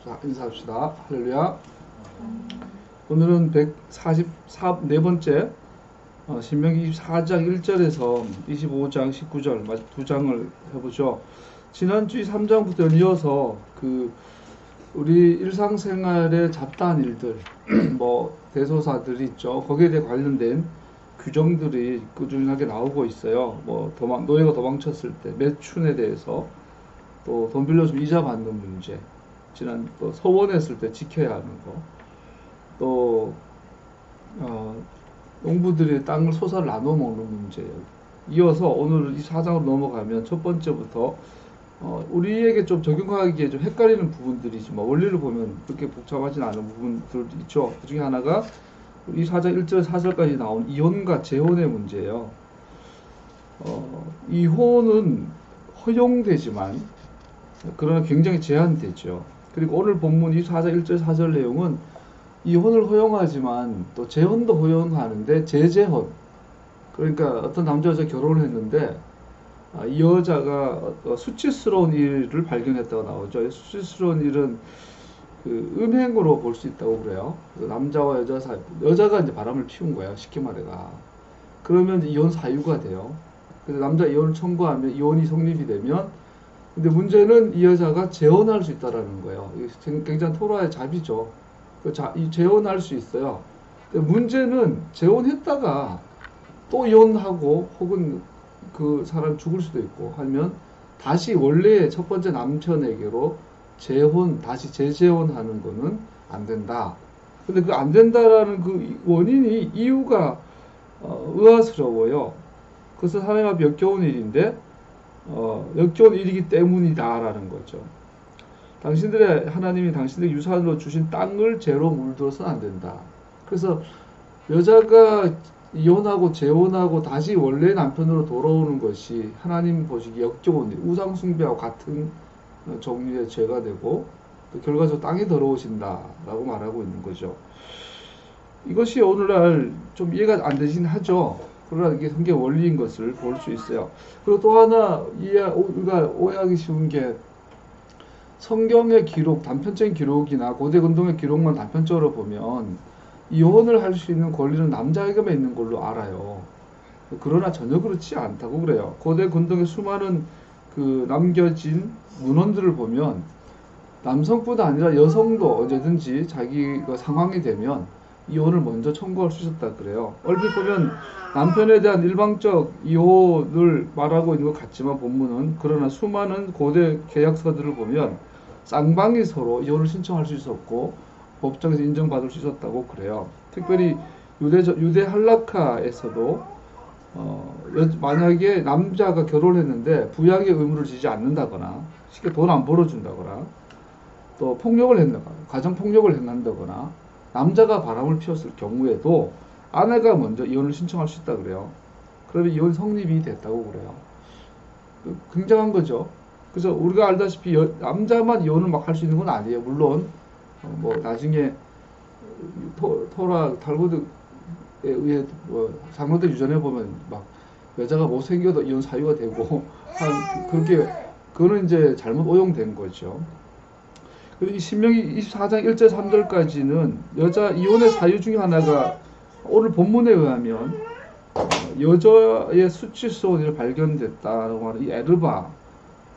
자, 인사합시다. 할렐루야. 오늘은 144번째 신명기 24장 1절에서 25장 19절 두 장을 해보죠. 지난주 3장부터 이어서 우리 일상생활의 잡다한 일들 뭐 대소사들이 있죠. 거기에 대해 관련된 규정들이 꾸준하게 나오고 있어요. 뭐 노예가 도망쳤을 때 매춘에 대해서, 또 돈 빌려주면 이자 받는 문제, 또 서원했을 때 지켜야 하는 거, 또 농부들이 땅을 소사를 나눠 먹는 문제예요. 이어서 오늘 이 4장으로 넘어가면 첫 번째부터 우리에게 좀 적용하기에 좀 헷갈리는 부분들이지만 원리를 보면 그렇게 복잡하진 않은 부분들이 있죠. 그 중에 하나가 이 4장 1절 4절까지 나온 이혼과 재혼의 문제예요. 이혼은 허용되지만 그러나 굉장히 제한되죠. 그리고 오늘 본문 이 4장 1절 4절 내용은 이혼을 허용하지만 또 재혼도 허용하는데 재재혼, 그러니까 어떤 남자 여자 결혼을 했는데 이 여자가 수치스러운 일을 발견했다고 나오죠. 수치스러운 일은 음행으로 볼 수 있다고 그래요. 남자와 여자 사이, 여자가 이제 바람을 피운 거야, 쉽게 말해가. 그러면 이제 이혼 사유가 돼요. 그래서 남자 이혼을 청구하면 이혼이 성립이 되면, 근데 문제는 이 여자가 재혼할 수 있다라는 거예요. 굉장히 토라의 잡이죠. 재혼할 수 있어요. 근데 문제는 재혼했다가 또 이혼하고 혹은 그 사람 죽을 수도 있고 하면 다시 원래의 첫 번째 남편에게로 다시 재재혼하는 거는 안 된다. 근데 그 안 된다라는 그 원인이, 이유가 의아스러워요. 그것은 하나님 앞에 역겨운 일인데 역겨운 일이기 때문이다라는 거죠. 하나님이 당신들 유산으로 주신 땅을 죄로 물들어서는 안 된다. 그래서 여자가 이혼하고 재혼하고 다시 원래 남편으로 돌아오는 것이 하나님 보시기에 역겨운 일, 우상숭배하고 같은 종류의 죄가 되고, 또 결과적으로 땅이 더러워진다라고 말하고 있는 거죠. 이것이 오늘날 좀 이해가 안 되긴 하죠. 그러나 이게 성경 원리인 것을 볼 수 있어요. 그리고 또 하나 우리가 오해하기 쉬운 게, 성경의 기록, 단편적인 기록이나 고대 근동의 기록만 단편적으로 보면 이혼을 할 수 있는 권리는 남자에게만 있는 걸로 알아요. 그러나 전혀 그렇지 않다고 그래요. 고대 근동의 수많은 남겨진 문헌들을 보면 남성뿐 아니라 여성도 언제든지 자기가 상황이 되면 이혼을 먼저 청구할 수 있었다 그래요. 얼핏 보면 남편에 대한 일방적 이혼을 말하고 있는 것 같지만 본문은, 그러나 수많은 고대 계약서들을 보면 쌍방이 서로 이혼을 신청할 수 있었고 법정에서 인정받을 수 있었다고 그래요. 특별히 유대 할라카에서도 만약에 남자가 결혼했는데 부양의 의무를 지지 않는다거나, 쉽게 돈 안 벌어준다거나, 또 폭력을 했다거나, 가정 폭력을 행한다거나, 남자가 바람을 피웠을 경우에도 아내가 먼저 이혼을 신청할 수 있다 그래요. 그러면 이혼 성립이 됐다고 그래요. 굉장한 거죠. 그래서 우리가 알다시피 남자만 이혼을 막 할 수 있는 건 아니에요. 물론 뭐 나중에 토라 탈무드에 의해 장로들 유전해 보면 막 여자가 못생겨도 이혼 사유가 되고 그렇게, 그거는 이제 잘못 오용된 거죠. 그리고 이 신명기 24장 1절 3절까지는 여자 이혼의 사유 중에 하나가 오늘 본문에 의하면 여자의 수치스러운 일을 발견됐다라고 하는 이 에르바라는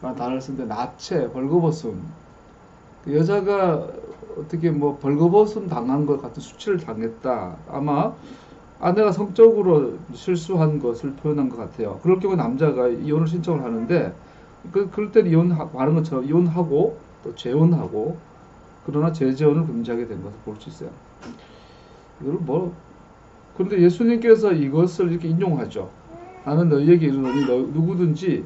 단어를 쓰는데, 나체, 벌거벗음, 여자가 어떻게 뭐 벌거벗음 당한 것 같은 수치를 당했다. 아마 아내가 성적으로 실수한 것을 표현한 것 같아요. 그럴 경우 남자가 이혼을 신청을 하는데, 그럴 때는 말한 것처럼 이혼하고 또 재혼하고, 그러나 재재혼을 금지하게 된 것을 볼 수 있어요. 이걸 그런데 예수님께서 이것을 이렇게 인용하죠. 나는 너희에게 이르노니 누구든지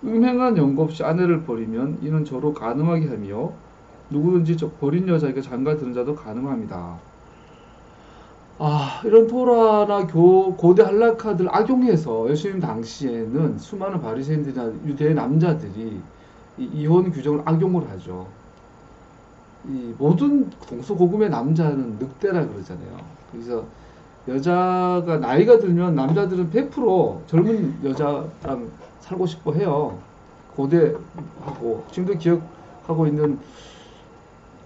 음행한 연고 없이 아내를 버리면 이는 저로 간음하게 하며 누구든지 버린 여자에게 장가드는 자도 간음합니다. 이런 토라나 고대 할라카들 악용해서 예수님 당시에는 수많은 바리새인들이나 유대 남자들이 이혼 규정을 악용을 하죠. 이 모든 동서고금의 남자는 늑대라 그러잖아요. 그래서 여자가 나이가 들면 남자들은 100% 젊은 여자랑 살고 싶어 해요. 고대하고 지금도 기억하고 있는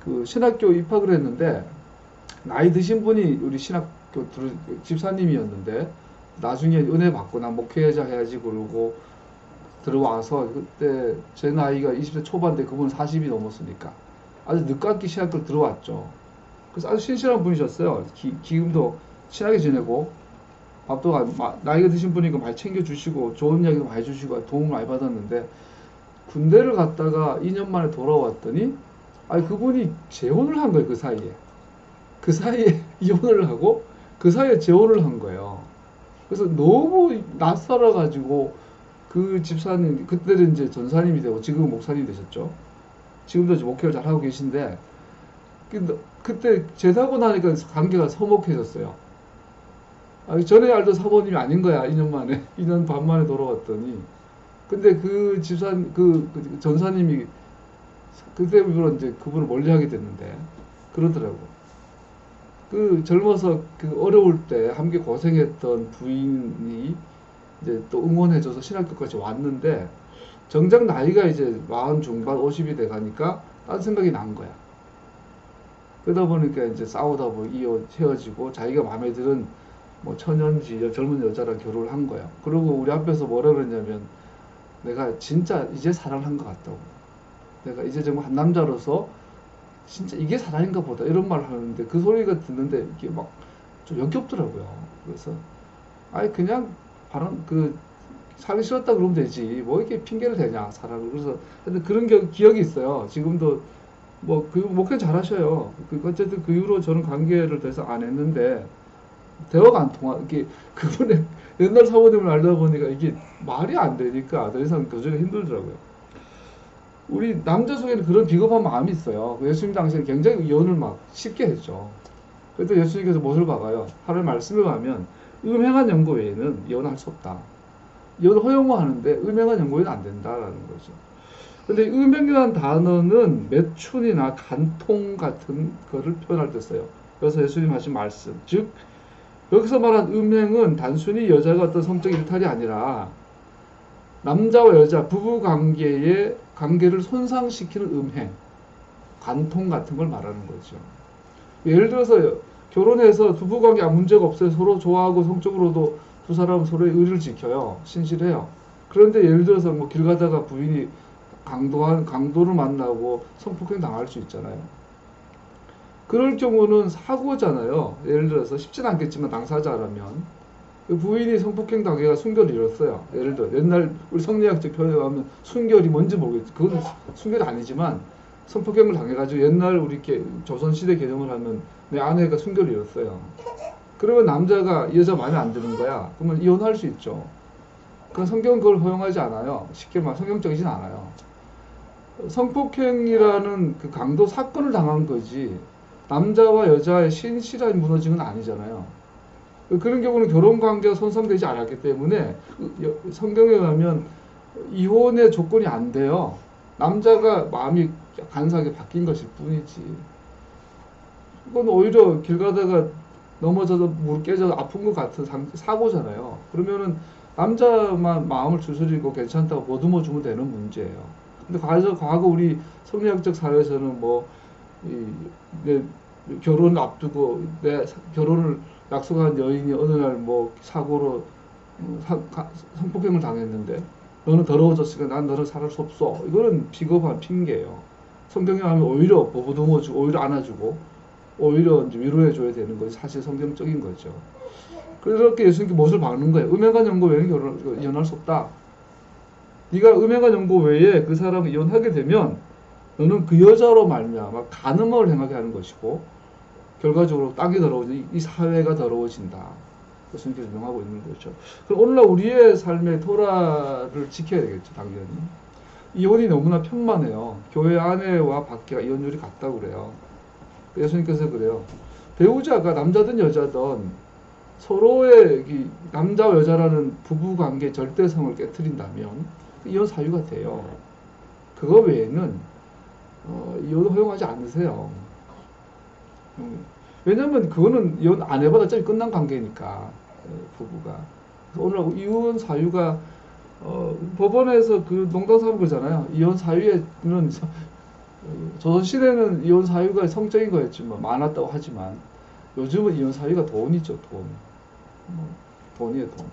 그 신학교 입학을 했는데 나이 드신 분이 우리 신학교 집사님이었는데 나중에 은혜 받고 나 목회자 해야지 그러고 들어와서 그때 제 나이가 20대 초반인데 그분은 40이 넘었으니까 아주 늦깎이 신학교를 들어왔죠. 그래서 아주 신실한 분이셨어요. 지금도 친하게 지내고 밥도 나이가 드신 분이니까 많이 챙겨주시고 좋은 이야기도 많이 해주시고 도움을 많이 받았는데 군대를 갔다가 2년 만에 돌아왔더니 아니 그분이 재혼을 한 거예요. 그 사이에 이혼을 하고 그 사이에 재혼을 한 거예요. 그래서 너무 낯설어 가지고 그 집사님 그때는 이제 전사님이 되고 지금은 목사님이 되셨죠. 지금도 이제 목회를 잘 하고 계신데 근데 그때 제사고 나니까 관계가 서먹해졌어요. 전에 알던 사모님이 아닌 거야. 2년 만에 2년 반 만에 돌아왔더니 근데 그 그 전사님이 그때부터 이제 그분을 멀리하게 됐는데 그러더라고. 그 젊어서 그 어려울 때 함께 고생했던 부인이 이제 또 응원해줘서 신학교까지 왔는데 정작 나이가 이제 40 중반 50이 돼 가니까 딴 생각이 난 거야. 그러다 보니까 이제 싸우다 보니 헤어지고 자기가 마음에 드는 뭐 천연지 젊은 여자랑 결혼을 한 거야. 그리고 우리 앞에서 뭐라 그랬냐면 내가 진짜 이제 사랑한 것 같다고. 내가 이제 정말 한 남자로서 진짜 이게 사랑인가 보다 이런 말을 하는데 그 소리가 듣는데 이게 막 좀 역겹더라고요. 그래서 아니 그냥 바람 사기 싫었다 그러면 되지 뭐 이렇게 핑계를 대냐 사랑을. 그래서 그런 기억이 있어요. 지금도 뭐 그 목회 잘하셔요. 어쨌든 그 이후로 저는 관계를 더 이상 안 했는데 대화가 안 통하. 이게 그분의 옛날 사모님을 알다 보니까 이게 말이 안 되니까 더 이상 교제가 힘들더라고요. 우리 남자 속에는 그런 비겁한 마음이 있어요. 예수님 당시에 굉장히 이혼을 막 쉽게 했죠. 그래도 예수님께서 무엇을 박아요? 하나님의 말씀을 가면 음행한 연고 외에는 이혼할 수 없다. 이혼을 허용하는데 음행한 연고 외에는 안 된다라는 거죠. 근데 음행이라는 단어는 매춘이나 간통 같은 거를 표현할 때 써요. 그래서 예수님 하신 말씀, 즉 여기서 말한 음행은 단순히 여자가 어떤 성적 일탈이 아니라 남자와 여자 부부 관계를 손상시키는 음행, 간통 같은 걸 말하는 거죠. 예를 들어서 결혼해서 부부관계 아무 문제가 없어요. 서로 좋아하고 성적으로도 두 사람은 서로의 의리를 지켜요. 신실해요. 그런데 예를 들어서 뭐 길 가다가 부인이 강도를 만나고 성폭행 당할 수 있잖아요. 그럴 경우는 사고잖아요. 예를 들어서 쉽진 않겠지만 당사자라면 그 부인이 성폭행 당해가 순결을 잃었어요. 예를 들어 옛날 우리 성리학적 표현에 하면 순결이 뭔지 모르겠지. 그건 순결이 아니지만 성폭행을 당해가지고 옛날 우리 조선시대 개념을 하면 내 아내가 순결을 잃었어요. 그러면 남자가 이 여자 마음에 안 드는 거야. 그러면 이혼할 수 있죠. 그건 성경은 그걸 허용하지 않아요. 쉽게 말 성경적이진 않아요. 성폭행이라는 그 강도 사건을 당한 거지 남자와 여자의 신실함이 무너진 건 아니잖아요. 그런 경우는 결혼관계가 손상되지 않았기 때문에 성경에 가면 이혼의 조건이 안 돼요. 남자가 마음이 간사하게 바뀐 것일 뿐이지. 이건 오히려 길 가다가 넘어져서 무릎 깨져서 아픈 것 같은 사고잖아요. 그러면은 남자만 마음을 추스리고 괜찮다고 보듬어 주면 되는 문제예요. 근데 과거 우리 성리학적 사회에서는 내 결혼 앞두고 내 결혼을 약속한 여인이 어느 날 뭐 사고로 성폭행을 당했는데 너는 더러워졌으니까 난 너를 사랑할 수 없어. 이거는 비겁한 핑계예요. 성경에 하면 오히려 보듬어주고 오히려 안아주고 오히려 이제 위로해줘야 되는 것이 사실 성경적인 거죠. 그렇게 예수님께 못을 박는 거예요. 음행한 연고 외에는 이혼할 수 없다. 네가 음행한 연고 외에 그 사람을 이혼하게 되면 너는 그 여자로 말미암아 간음을 행하게 하는 것이고 결과적으로 땅이 더러워지고 이 사회가 더러워진다. 예수님께서 명하고 있는 거죠. 그럼 오늘날 우리의 삶의 토라를 지켜야 되겠죠. 당연히. 이혼이 너무나 편만해요. 교회 안에와 밖에가 이혼율이 같다고 그래요. 예수님께서 그래요. 배우자가 남자든 여자든 서로의 남자와 여자라는 부부관계 절대성을 깨트린다면 이혼 사유가 돼요. 그거 외에는 이혼을 허용하지 않으세요. 왜냐면 그거는 이혼 안 해봐도 어차피 끝난 관계니까 부부가. 그래서 오늘 이혼 사유가 법원에서 그 농담삼아 그러잖아요. 이혼 사유에는 조선시대는 이혼 사유가 성적인 거였지만 많았다고 하지만 요즘은 이혼 사유가 돈이죠. 돈이에요, 돈.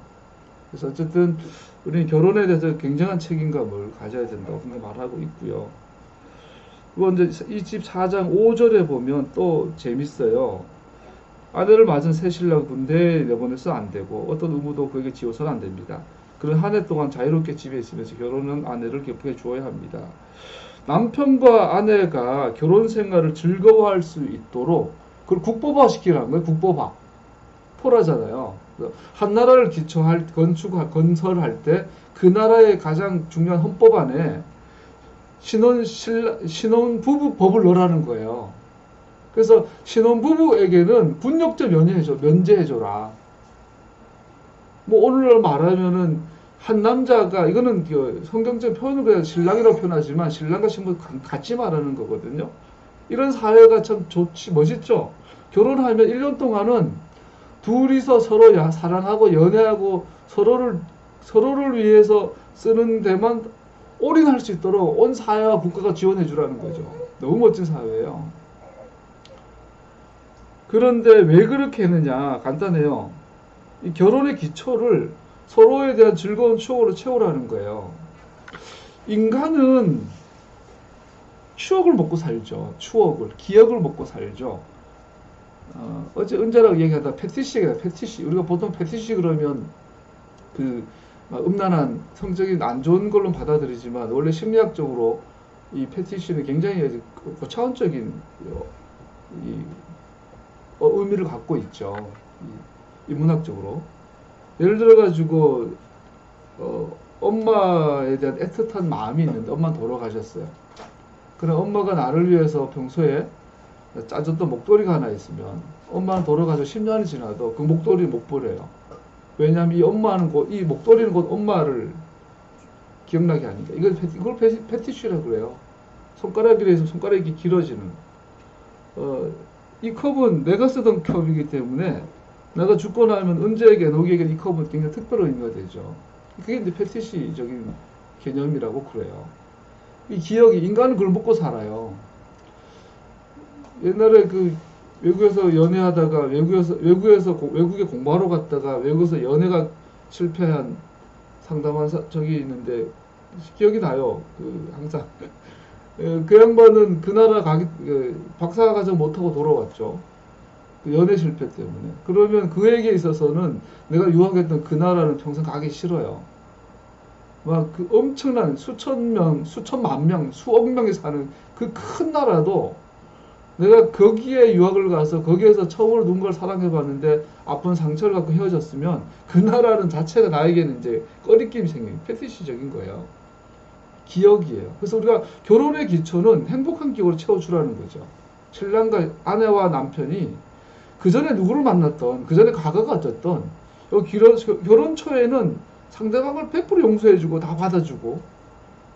그래서 어쨌든 우리는 결혼에 대해서 굉장한 책임감을 가져야 된다고 말하고 있고요. 그리고 이제 이 집 4장 5절에 보면 또 재밌어요. 아내를 맞은 새 신랑 군대에 내보내서 안 되고 어떤 의무도 그에게 지어서는 안 됩니다. 그런 한 해 동안 자유롭게 집에 있으면서 결혼한 아내를 기쁘게 주어야 합니다. 남편과 아내가 결혼 생활을 즐거워할 수 있도록 그걸 국법화 시키라는 거예요. 국법화. 토라잖아요. 한 나라를 건설할 때 그 나라의 가장 중요한 헌법 안에 신혼부부 법을 넣으라는 거예요. 그래서 신혼부부에게는 군역제 면제해줘라. 뭐 오늘날 말하면은 한 남자가 이거는 성경적 표현을 그냥 신랑이라고 표현하지만 신랑과 신부 같이 말하는 거거든요. 이런 사회가 참 좋지 멋있죠. 결혼하면 1년 동안은 둘이서 서로 사랑하고 연애하고 서로를 위해서 쓰는 데만 올인할 수 있도록 온 사회와 국가가 지원해 주라는 거죠. 너무 멋진 사회예요. 그런데 왜 그렇게 했느냐? 간단해요. 이 결혼의 기초를 서로에 대한 즐거운 추억으로 채우라는 거예요. 인간은 추억을 먹고 살죠. 기억을 먹고 살죠. 어제 은자라고 얘기하다 패티시. 우리가 보통 패티시 그러면 음란한 성적인 안 좋은 걸로 받아들이지만 원래 심리학적으로 이 패티시는 굉장히 고차원적인 의미를 갖고 있죠. 인문학적으로. 예를 들어 가지고 엄마에 대한 애틋한 마음이 있는데 엄마는 돌아가셨어요. 그럼 엄마가 나를 위해서 평소에 짜줬던 목도리가 하나 있으면 엄마는 돌아가서 10년이 지나도 그 목도리 못 버려요. 왜냐하면 이 목도리는 곧 엄마를 기억나게 하니까. 이걸 패티쉬라고 그래요. 손가락이라 해서 손가락이 길어지는. 이 컵은 내가 쓰던 컵이기 때문에 내가 죽고 나면 은재에게, 노기에게 이 컵은 굉장히 특별한 의미가 되죠. 그게 이제 패티시적인 개념이라고 그래요. 이 기억이, 인간은 그걸 먹고 살아요. 옛날에 외국에서 연애하다가 외국에 공부하러 갔다가 외국에서 연애가 실패한 상담한 적이 있는데 기억이 나요. 항상 그 양반은 그 나라 박사과정 못하고 돌아왔죠. 연애 실패 때문에. 그러면 그에게 있어서는 내가 유학했던 그 나라는 평생 가기 싫어요. 막 엄청난 수천 명, 수천만 명, 수억 명이 사는 그 큰 나라도 내가 거기에 유학을 가서 거기에서 처음으로 누군가를 사랑해봤는데 아픈 상처를 갖고 헤어졌으면 그 나라는 자체가 나에게는 이제 꺼리낌이 생긴 패티시적인 거예요. 기억이에요. 그래서 우리가 결혼의 기초는 행복한 기억으로 채워주라는 거죠. 신랑과 아내와 남편이 그 전에 누구를 만났던, 그 전에 과거가 어쨌든 결혼 초에는 상대방을 100% 용서해주고 다 받아주고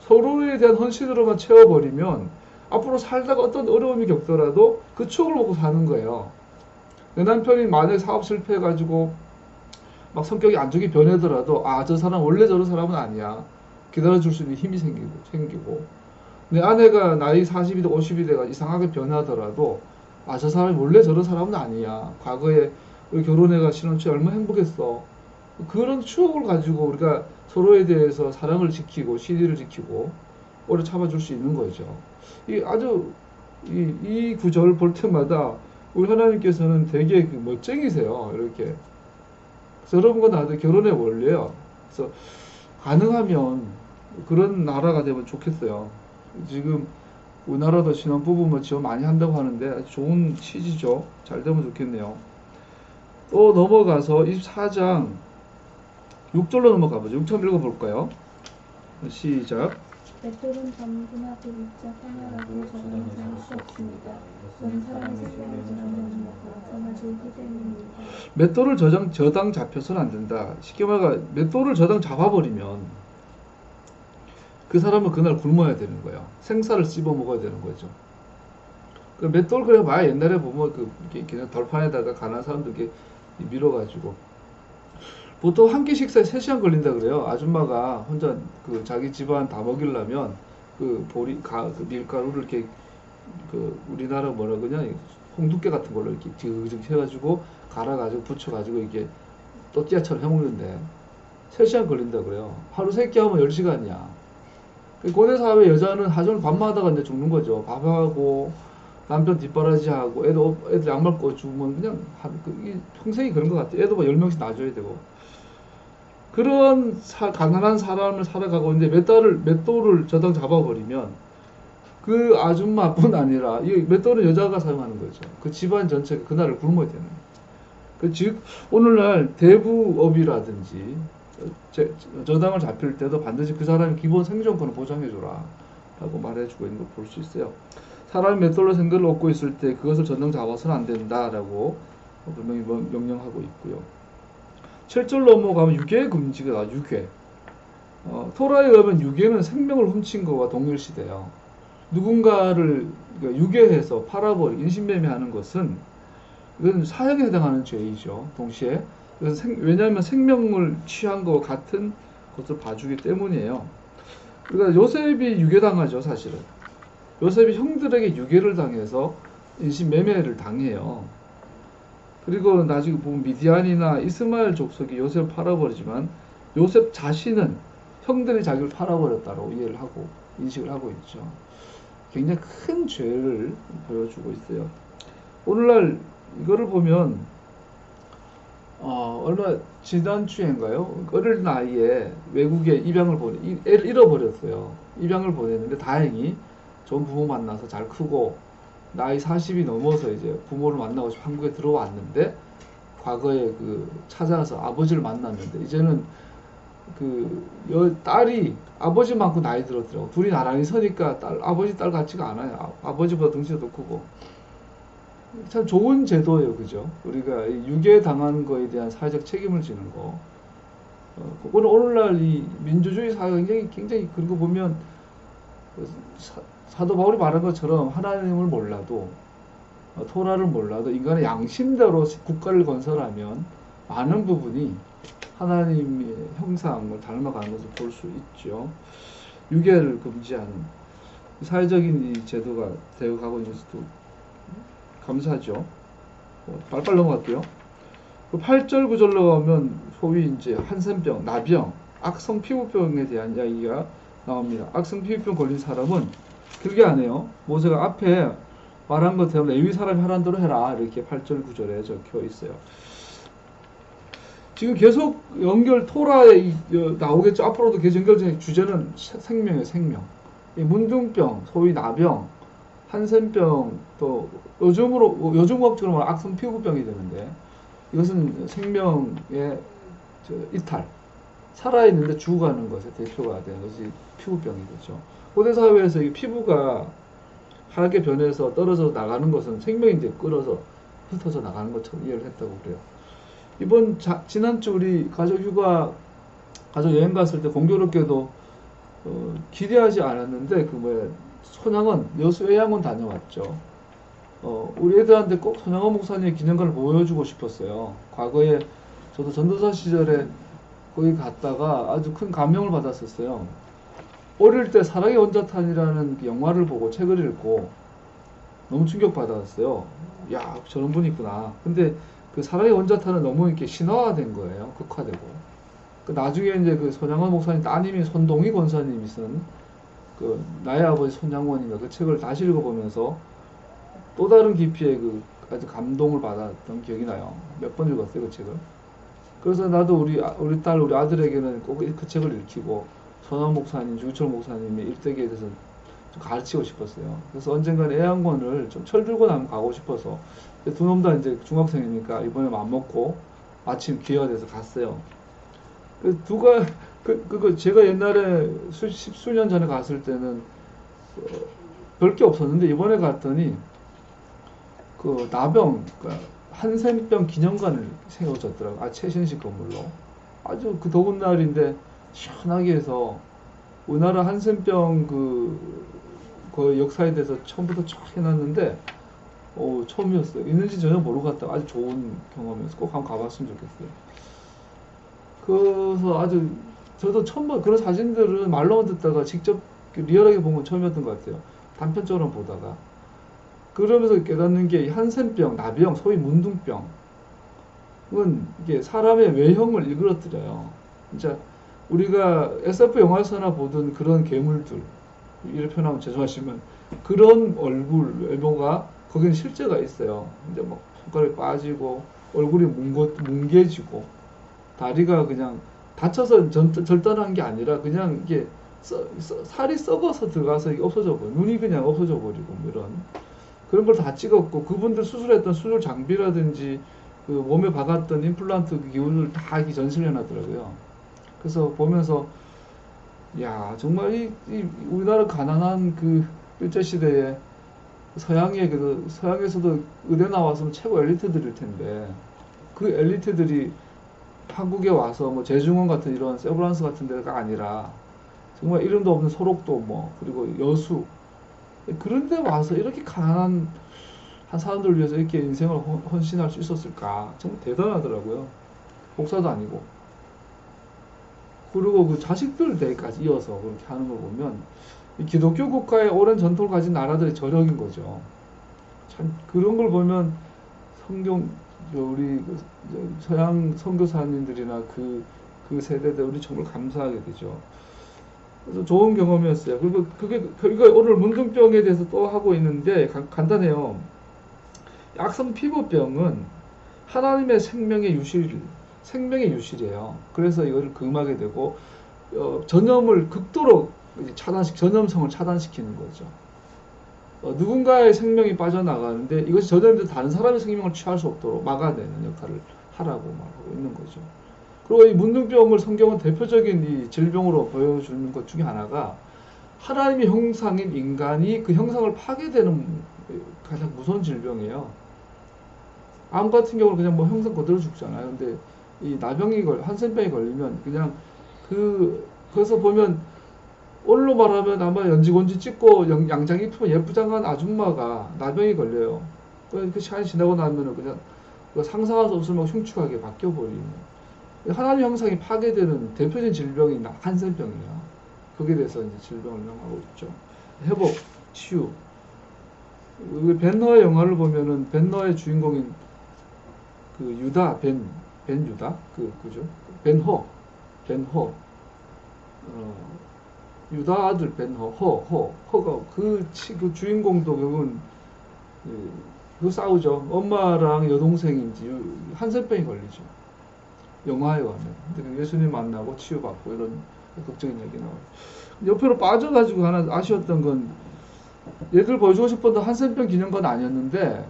서로에 대한 헌신으로만 채워버리면 앞으로 살다가 어떤 어려움이 겪더라도 그 추억을 먹고 사는 거예요. 내 남편이 만약에 사업 실패해가지고 막 성격이 안 좋게 변하더라도 저 사람 원래 저런 사람은 아니야. 기다려줄 수 있는 힘이 생기고 내 아내가 나이 40이 돼 50이 돼가 이상하게 변하더라도 저 사람이 원래 저런 사람은 아니야. 과거에 우리 결혼해가 신혼초에 얼마나 행복했어. 그런 추억을 가지고 우리가 서로에 대해서 사랑을 지키고 신의를 지키고 오래 참아줄 수 있는 거죠. 이 구절을 볼 때마다 우리 하나님께서는 되게 멋쟁이세요. 이렇게. 저런 거 나도 결혼의 원리예요. 그래서 가능하면 그런 나라가 되면 좋겠어요. 지금 우리나라도 신혼부부 지원 많이 한다고 하는데 아주 좋은 취지죠. 잘 되면 좋겠네요. 또 넘어가서 24장 6절로 넘어가 보죠. 6절 읽어볼까요? 시작. 맷돌은 전부나 그 밑자 하나라도 저는 수 없습니다. 저는 사람의 생명을 저장하는 것과 정말 즐기 때문입니다. 맷돌을 저당 잡혀서는 안 된다. 쉽게 말해 맷돌을 저당 잡아버리면 그 사람은 그날 굶어야 되는 거예요. 생사를 씹어 먹어야 되는 거죠. 그 맷돌 그래 봐야 옛날에 보면 그냥 덜판에다가 가난한 사람들 이렇게 밀어가지고 보통 한 끼 식사에 3시간 걸린다 그래요. 아줌마가 혼자 자기 집안 다 먹이려면 그 그 밀가루를 이렇게 그 우리나라 뭐라 그러냐 홍두깨 같은 걸로 이렇게 지그직 해가지고 갈아가지고 붙여가지고 이게 또띠아처럼 해먹는데 3시간 걸린다 그래요. 하루 3끼 하면 10시간이야. 고대 사회 여자는 하루 밤마다가 이제 죽는 거죠. 밥하고 남편 뒷바라지하고 애들 양말 꺼주면 그냥 평생이 그런 것 같아요. 애도 뭐 10명씩 놔줘야 되고. 그런 가난한 사람을 살아가고 있는데 몇 돌을 저당 잡아버리면 그 아줌마뿐 아니라 이 몇 돌은 여자가 사용하는 거죠. 그 집안 전체가 그날을 굶어야 되는 거예요. 즉 오늘날 대부업이라든지 저당을 잡힐 때도 반드시 그 사람의 기본 생존권을 보장해줘라 라고 말해주고 있는 걸 볼 수 있어요. 사람이 몇 돌로 생계를 얻고 있을 때 그것을 전당 잡아서는 안 된다라고 분명히 명령하고 있고요. 7절 넘어가면 유괴 금지가 나와요. 유괴. 토라에 의하면 유괴는 생명을 훔친 것과 동일시돼요. 누군가를 유괴해서 팔아버리고 인신매매하는 것은 이건 사형에 해당하는 죄이죠. 동시에 왜냐하면 생명을 취한 것과 같은 것을 봐주기 때문이에요. 그러니까 요셉이 유괴당하죠. 사실은 요셉이 형들에게 유괴를 당해서 인신매매를 당해요. 그리고 나중에 보면 미디안이나 이스마엘 족속이 요셉을 팔아버리지만 요셉 자신은 형들이 자기를 팔아버렸다고 이해를 하고 인식을 하고 있죠. 굉장히 큰 죄를 보여주고 있어요. 오늘날 이거를 보면 얼마 지난주인가요? 어릴 나이에 외국에 애를 잃어버렸어요. 입양을 보냈는데 다행히 좋은 부모 만나서 잘 크고 나이 40이 넘어서 이제 부모를 만나고 싶어 한국에 들어왔는데 과거에 찾아서 아버지를 만났는데 이제는 딸이 아버지만큼 나이 들었더라고. 둘이 나란히 서니까 아버지 딸 같지가 않아요. 아버지보다 덩치가 더 크고. 참 좋은 제도예요. 그죠? 우리가 유괴 당하는 거에 대한 사회적 책임을 지는 거. 그거는 오늘날 이 민주주의 사회가 굉장히 그리고 보면 사도 바울이 말한 것처럼 하나님을 몰라도 토라를 몰라도 인간의 양심대로 국가를 건설하면 많은 부분이 하나님의 형상을 닮아가는 것을 볼 수 있죠. 유괴를 금지하는 사회적인 이 제도가 되어가고 있는 것도 감사하죠. 빨빨 넘어갈게요. 8절 9절로 가면 소위 이제 한센병, 나병, 악성 피부병에 대한 이야기가 나옵니다. 악성 피부병 걸린 사람은 길게 안 해요. 모세가 앞에 말한 것처럼 레위 사람이 하라는 대로 해라 이렇게 8절 9절에 적혀 있어요. 지금 계속 토라에 나오겠죠. 앞으로도 계속 연결된 주제는 생명이에요. 생명. 이 문둥병, 소위 나병, 한센병, 또 요즘 의학적으로 말하면 악성 피부병이 되는데 이것은 생명의 이탈, 살아있는데 죽어가는 것의 대표가 되는 것이 피부병이 되죠. 고대 사회에서 이 피부가 하얗게 변해서 떨어져 나가는 것은 생명인데 끌어서 흩어져 나가는 것처럼 이해를 했다고 그래요. 지난주 우리 가족 여행 갔을 때 공교롭게도 기대하지 않았는데 손양원, 여수 의양원 다녀왔죠. 우리 애들한테 꼭 손양원 목사님의 기념관을 보여주고 싶었어요. 과거에 저도 전도사 시절에 거기 갔다가 아주 큰 감명을 받았었어요. 어릴 때 사랑의 원자탄이라는 영화를 보고 책을 읽고 너무 충격받았어요. 야, 저런 분이 있구나. 근데 그 사랑의 원자탄은 너무 이렇게 신화화된 거예요. 극화되고. 나중에 이제 손양원 목사님 따님이 손동희 권사님이 쓴 나의 아버지 손양원인가 그 책을 다시 읽어보면서 또 다른 깊이의 아주 감동을 받았던 기억이 나요. 몇 번 읽었어요, 그 책을. 그래서 나도 우리 딸, 우리 아들에게는 꼭 그 책을 읽히고 손양 목사님, 주기철 목사님의 일대기에 대해서 좀 가르치고 싶었어요. 그래서 언젠가는 애양원을 좀 철들고 나면 가고 싶어서 두 놈 다 이제 중학생이니까 이번에 맘먹고 마침 기회가 돼서 갔어요. 제가 옛날에 수년 전에 갔을 때는 별게 없었는데 이번에 갔더니 나병, 한센병 기념관을 세워줬더라고요. 최신식 건물로. 아주 더운 날인데 시원하게 해서 우리나라 한센병 그 역사에 대해서 처음부터 쫙 해놨는데 처음이었어요. 있는지 전혀 모르고 갔다가 아주 좋은 경험이었어요. 꼭 한번 가봤으면 좋겠어요. 그래서 저도 처음 봐. 그런 사진들은 말로만 듣다가 직접 리얼하게 본 건 처음이었던 것 같아요. 단편적으로 보다가. 그러면서 깨닫는 게 한센병, 나병, 소위 문둥병은 이게 사람의 외형을 일그러뜨려요. 진짜 우리가 SF 영화에서나 보던 그런 괴물들, 이렇게 표현하면 죄송하시면 그런 얼굴, 외모가 거기는 실제가 있어요. 이제 막 손가락이 빠지고 얼굴이 뭉개지고 다리가 그냥 다쳐서 절단한 게 아니라 그냥 이게 살이 썩어서 들어가서 이게 없어져 버려. 눈이 그냥 없어져 버리고 뭐 이런 그런 걸 다 찍었고 그분들 수술했던 수술 장비라든지 그 몸에 박았던 임플란트 그 기운을 다 이렇게 전시를 해놨더라고요. 그래서 보면서 야 정말 이 우리나라 가난한 그 일제 시대에 서양의 그 서양에서도 의대 나왔으면 최고 엘리트들일 텐데 그 엘리트들이 한국에 와서 뭐 재중원 같은 이런 세브란스 같은 데가 아니라 정말 이름도 없는 소록도 뭐 그리고 여수 그런 데 와서 이렇게 가난한 한 사람들을 위해서 이렇게 인생을 헌신할 수 있었을까 정말 대단하더라고요. 목사도 아니고 그리고 그 자식들 대까지 이어서 그렇게 하는 걸 보면 이 기독교 국가의 오랜 전통을 가진 나라들의 저력인 거죠. 참 그런 걸 보면 성경 우리 서양 선교사님들이나 그 세대들 우리 정말 감사하게 되죠. 그래서 좋은 경험이었어요. 그리고 그게 오늘 문둥병에 대해서 또 하고 있는데 간단해요. 악성 피부병은 하나님의 생명의 유실이에요. 그래서 이거를 금하게 되고 전염을 극도로 전염성을 차단시키는 거죠. 누군가의 생명이 빠져나가는데 이것이 전염돼서 다른 사람의 생명을 취할 수 없도록 막아내는 역할을 하라고 말하고 있는 거죠. 그리고 이 문둥병을 성경은 대표적인 이 질병으로 보여주는 것 중에 하나가 하나님의 형상인 인간이 그 형상을 파괴되는 가장 무서운 질병이에요. 암 같은 경우는 그냥 뭐 형상 그대로 죽잖아요. 근데 이 한센병이 걸리면 그냥 그래서 보면 오늘로 말하면 아마 연지곤지 찍고 양장 입으면 예쁘장한 아줌마가 나병이 걸려요. 그 시간이 지나고 나면은 그냥 상상할 수 없을 만큼 흉측하게 바뀌어버리는 하나님 형상이 파괴되는 대표적인 질병이 한센병이야. 거기에 대해서 이제 질병을 명하고 있죠. 회복, 치유. 벤허의 영화를 보면은 벤허의 주인공인 그 유다 벤 유다 그죠? 벤허 유다 아들 허가 그 주인공도 결국은 그 싸우죠. 엄마랑 여동생인지 한센병이 걸리죠. 영화에 가면. 근데 예수님 만나고 치유받고 이런 극적인 얘기 나와요. 옆으로 빠져가지고 하나 아쉬웠던 건 얘들 보여주고 싶었던 한센병 기념관 아니었는데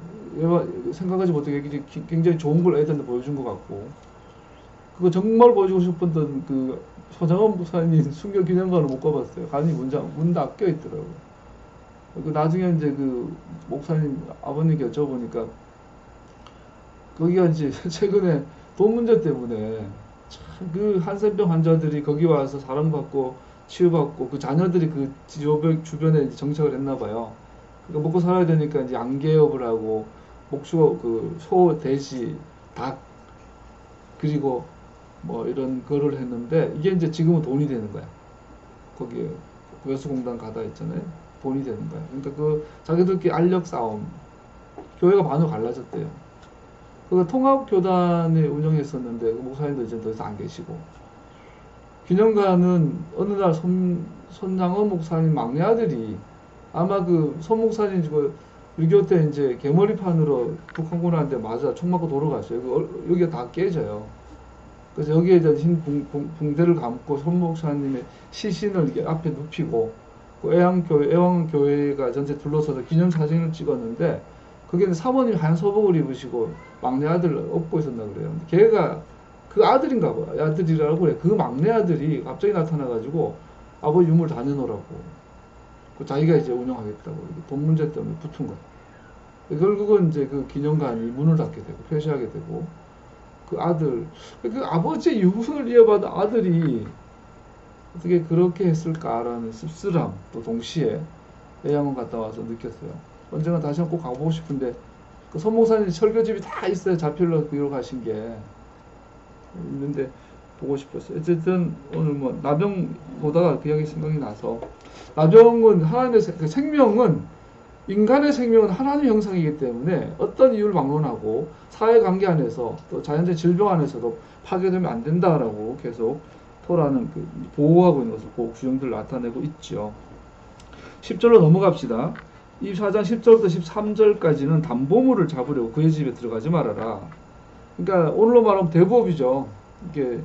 생각하지 못하게 굉장히 좋은 걸 애들한테 보여준 것 같고 그거 정말 보여주고 싶었던 그 서장원 목사님 순교 기념관을 못 가봤어요. 간이 문 닫혀 있더라고요. 그 나중에 이제 그 목사님 아버님께 여쭤보니까 거기가 이제 최근에 돈 문제 때문에 참 그 한센병 환자들이 거기 와서 사랑받고 치유받고 그 자녀들이 그 주변에 정착을 했나 봐요. 그러니까 먹고 살아야 되니까 이제 양계업을 하고 목수 그 소, 돼지, 닭 그리고 뭐 이런 거를 했는데 이게 이제 지금은 돈이 되는 거야. 거기에 여수공단 가다 있잖아요. 돈이 되는 거야. 그러니까 그 자기들끼리 알력 싸움. 교회가 반으로 갈라졌대요. 그 통합교단을 운영했었는데 그 목사님도 이제 더 이상 안 계시고 기념관은 어느 날 손장원 목사님 막내 아들이 아마 그 손 목사님 그 6.25 때 이제 개머리판으로 북한군한테 맞아 총 맞고 돌아갔어요. 여기가 다 깨져요. 그래서 여기에 이제 흰 붕대를 감고 손 목사님의 시신을 이렇게 앞에 눕히고 그 애왕교회가 전체 둘러서서 기념사진을 찍었는데 거기는 사모님 하얀 소복을 입으시고 막내 아들 업고 있었나 그래요. 걔가 그 아들인가 봐. 아들이라고 그래. 그 막내 아들이 갑자기 나타나가지고 아버지 유물 다 내놓으라고. 그 자기가 이제 운영하겠다고. 돈 문제 때문에 붙은 거야. 결국은 이제 그 기념관이 문을 닫게 되고 폐쇄하게 되고 그 아들, 그 아버지의 유흥을 이어받은 아들이 어떻게 그렇게 했을까라는 씁쓸함 또 동시에 애양원 갔다 와서 느꼈어요. 언젠가 다시 한번 꼭 가보고 싶은데 그 손목사님 설교집이 다 있어요. 자필로 비로 가신 게 있는데 보고 싶었어요. 어쨌든 오늘 뭐 나병 보다가 그 이야기 생각이 나서, 나병은 하나님의 그 생명은, 인간의 생명은 하나님의 형상이기 때문에 어떤 이유를 막론하고 사회관계 안에서 또 자연적 질병 안에서도 파괴되면 안 된다라고 계속 토라는 그 보호하고 있는 것을 그 규정들을 나타내고 있죠. 10절로 넘어갑시다. 24장 10절부터 13절까지는 담보물을 잡으려고 그의 집에 들어가지 말아라. 그러니까 오늘로 말하면 대부업이죠. 이게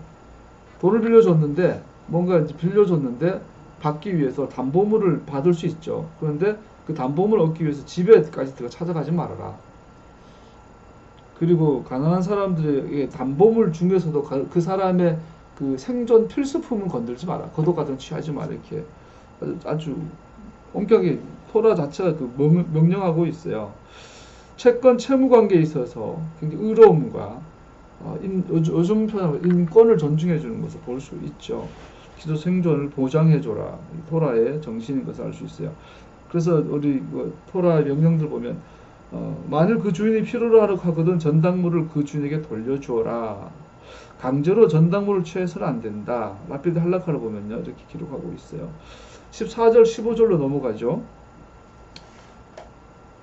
돈을 빌려줬는데, 뭔가 이제 빌려줬는데 받기 위해서 담보물을 받을 수 있죠. 그런데 그 담보물을 얻기 위해서 집에까지 들어가 찾아가지 말아라. 그리고 가난한 사람들에게 담보물 중에서도 그 사람의 그 생존 필수품은 건들지 마라. 거독 같은 거 취하지 마라. 이렇게 아주 엄격하게 토라 자체가 그 명령하고 있어요. 채권 채무 관계에 있어서 굉장히 의로움과 요즘 표현으로 인권을 존중해 주는 것을 볼 수 있죠. 기도 생존을 보장해 줘라. 토라의 정신인 것을 알 수 있어요. 그래서 우리 뭐 토라 명령들 보면 만일 그 주인이 필요로 하거든 전당물을 그 주인에게 돌려주어라. 강제로 전당물을 취해서는 안 된다. 라피드 할라카를 보면요, 이렇게 기록하고 있어요. 14절 15절로 넘어가죠.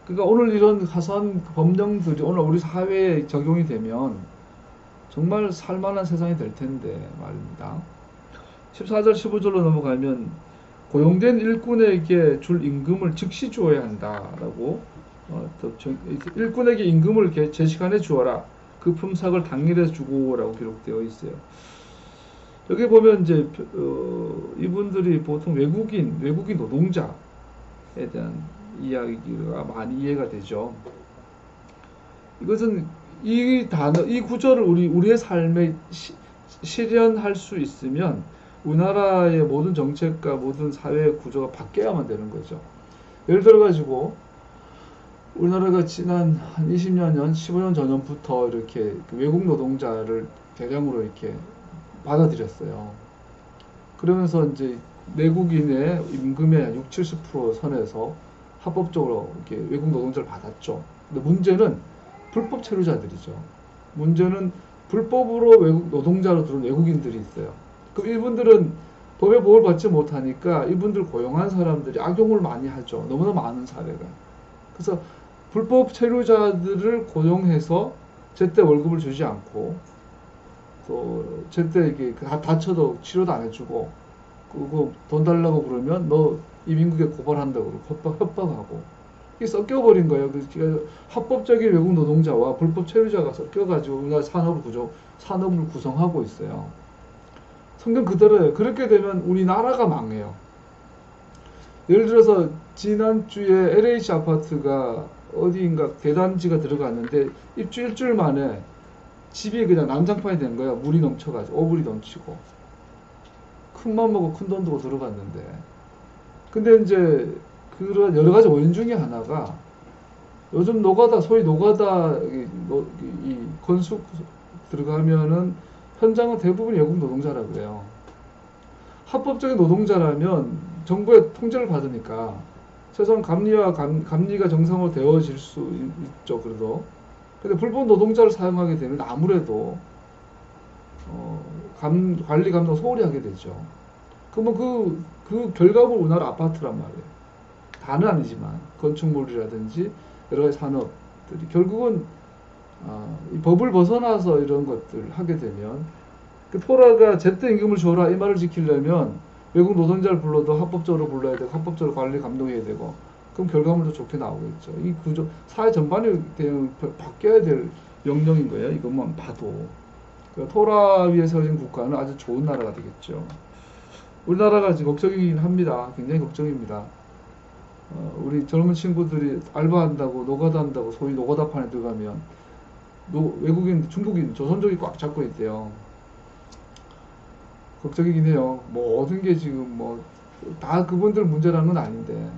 그러니까 오늘 이런 가사한 법령들이 오늘 우리 사회에 적용이 되면 정말 살만한 세상이 될 텐데 말입니다. 14절 15절로 넘어가면 고용된 일꾼에게 줄 임금을 즉시 주어야 한다라고, 일꾼에게 임금을 제 시간에 주어라. 그 품삯을 당일에 주고라고 기록되어 있어요. 여기 보면 이제 이분들이 보통 외국인 노동자에 대한 이야기가 많이 이해가 되죠. 이것은 이 단어, 이 구절을 우리의 삶에 실현할 수 있으면 우리나라의 모든 정책과 모든 사회 구조가 바뀌어야만 되는 거죠. 예를 들어 가지고 우리나라가 지난 한 20년, 15년 전부터 이렇게 그 외국 노동자를 대량으로 이렇게 받아들였어요. 그러면서 이제 내국인의 임금의 60-70% 선에서 합법적으로 이렇게 외국 노동자를 받았죠. 근데 문제는 불법 체류자들이죠. 문제는 불법으로 외국 노동자로 들어온 외국인들이 있어요. 그럼 이분들은 법의 보호를 받지 못하니까 이분들 고용한 사람들이 악용을 많이 하죠. 너무나 많은 사례가. 그래서 불법 체류자들을 고용해서 제때 월급을 주지 않고, 또 제때 이게 다쳐도 치료도 안 해주고, 그거 돈 달라고 그러면 너 이민국에 고발한다고 협박하고, 이게 섞여버린 거예요. 그러니까 합법적인 외국 노동자와 불법 체류자가 섞여가지고 우리나라 산업을 구성하고 있어요. 성경 그대로예요. 그렇게 되면 우리나라가 망해요. 예를 들어서 지난주에 LH 아파트가 어디인가 대단지가 들어갔는데 입주 일주일 만에 집이 그냥 난장판이 된 거야. 물이 넘쳐가지고 오물이 넘치고, 큰맘 먹고 큰 돈 들고 들어갔는데, 근데 이제 그런 여러 가지 원인 중에 하나가 요즘 소위 노가다 이 건축 들어가면은 현장은 대부분 외국 노동자라고 그래요. 합법적인 노동자라면 정부의 통제를 받으니까 최소한 감리가 정상으로 되어질 수 있죠. 그래도. 근데 불법 노동자를 사용하게 되면 아무래도 관리 감독 소홀히 하게 되죠. 그러면 그 결과물 우리나라 아파트란 말이에요. 다는 아니지만 건축물이라든지 여러 가지 산업들이 결국은 이 법을 벗어나서 이런 것들을 하게 되면, 그 토라가 제때 임금을 줘라 이 말을 지키려면 외국 노동자를 불러도 합법적으로 불러야 되고 합법적으로 관리 감독해야 되고, 그럼 결과물도 좋게 나오겠죠. 이 구조 사회 전반이 바뀌어야 될 명령인 거예요. 이것만 봐도. 그러니까 토라 위에 세워진 국가는 아주 좋은 나라가 되겠죠. 우리나라가 지금 걱정이긴 합니다. 굉장히 걱정입니다. 우리 젊은 친구들이 알바한다고 노가다 한다고 소위 노가다판에 들어가면 외국인, 중국인, 조선족이 꽉 잡고 있대요. 걱정이긴 해요. 뭐 모든 게 지금 뭐 다 그분들 문제라는 건 아닌데,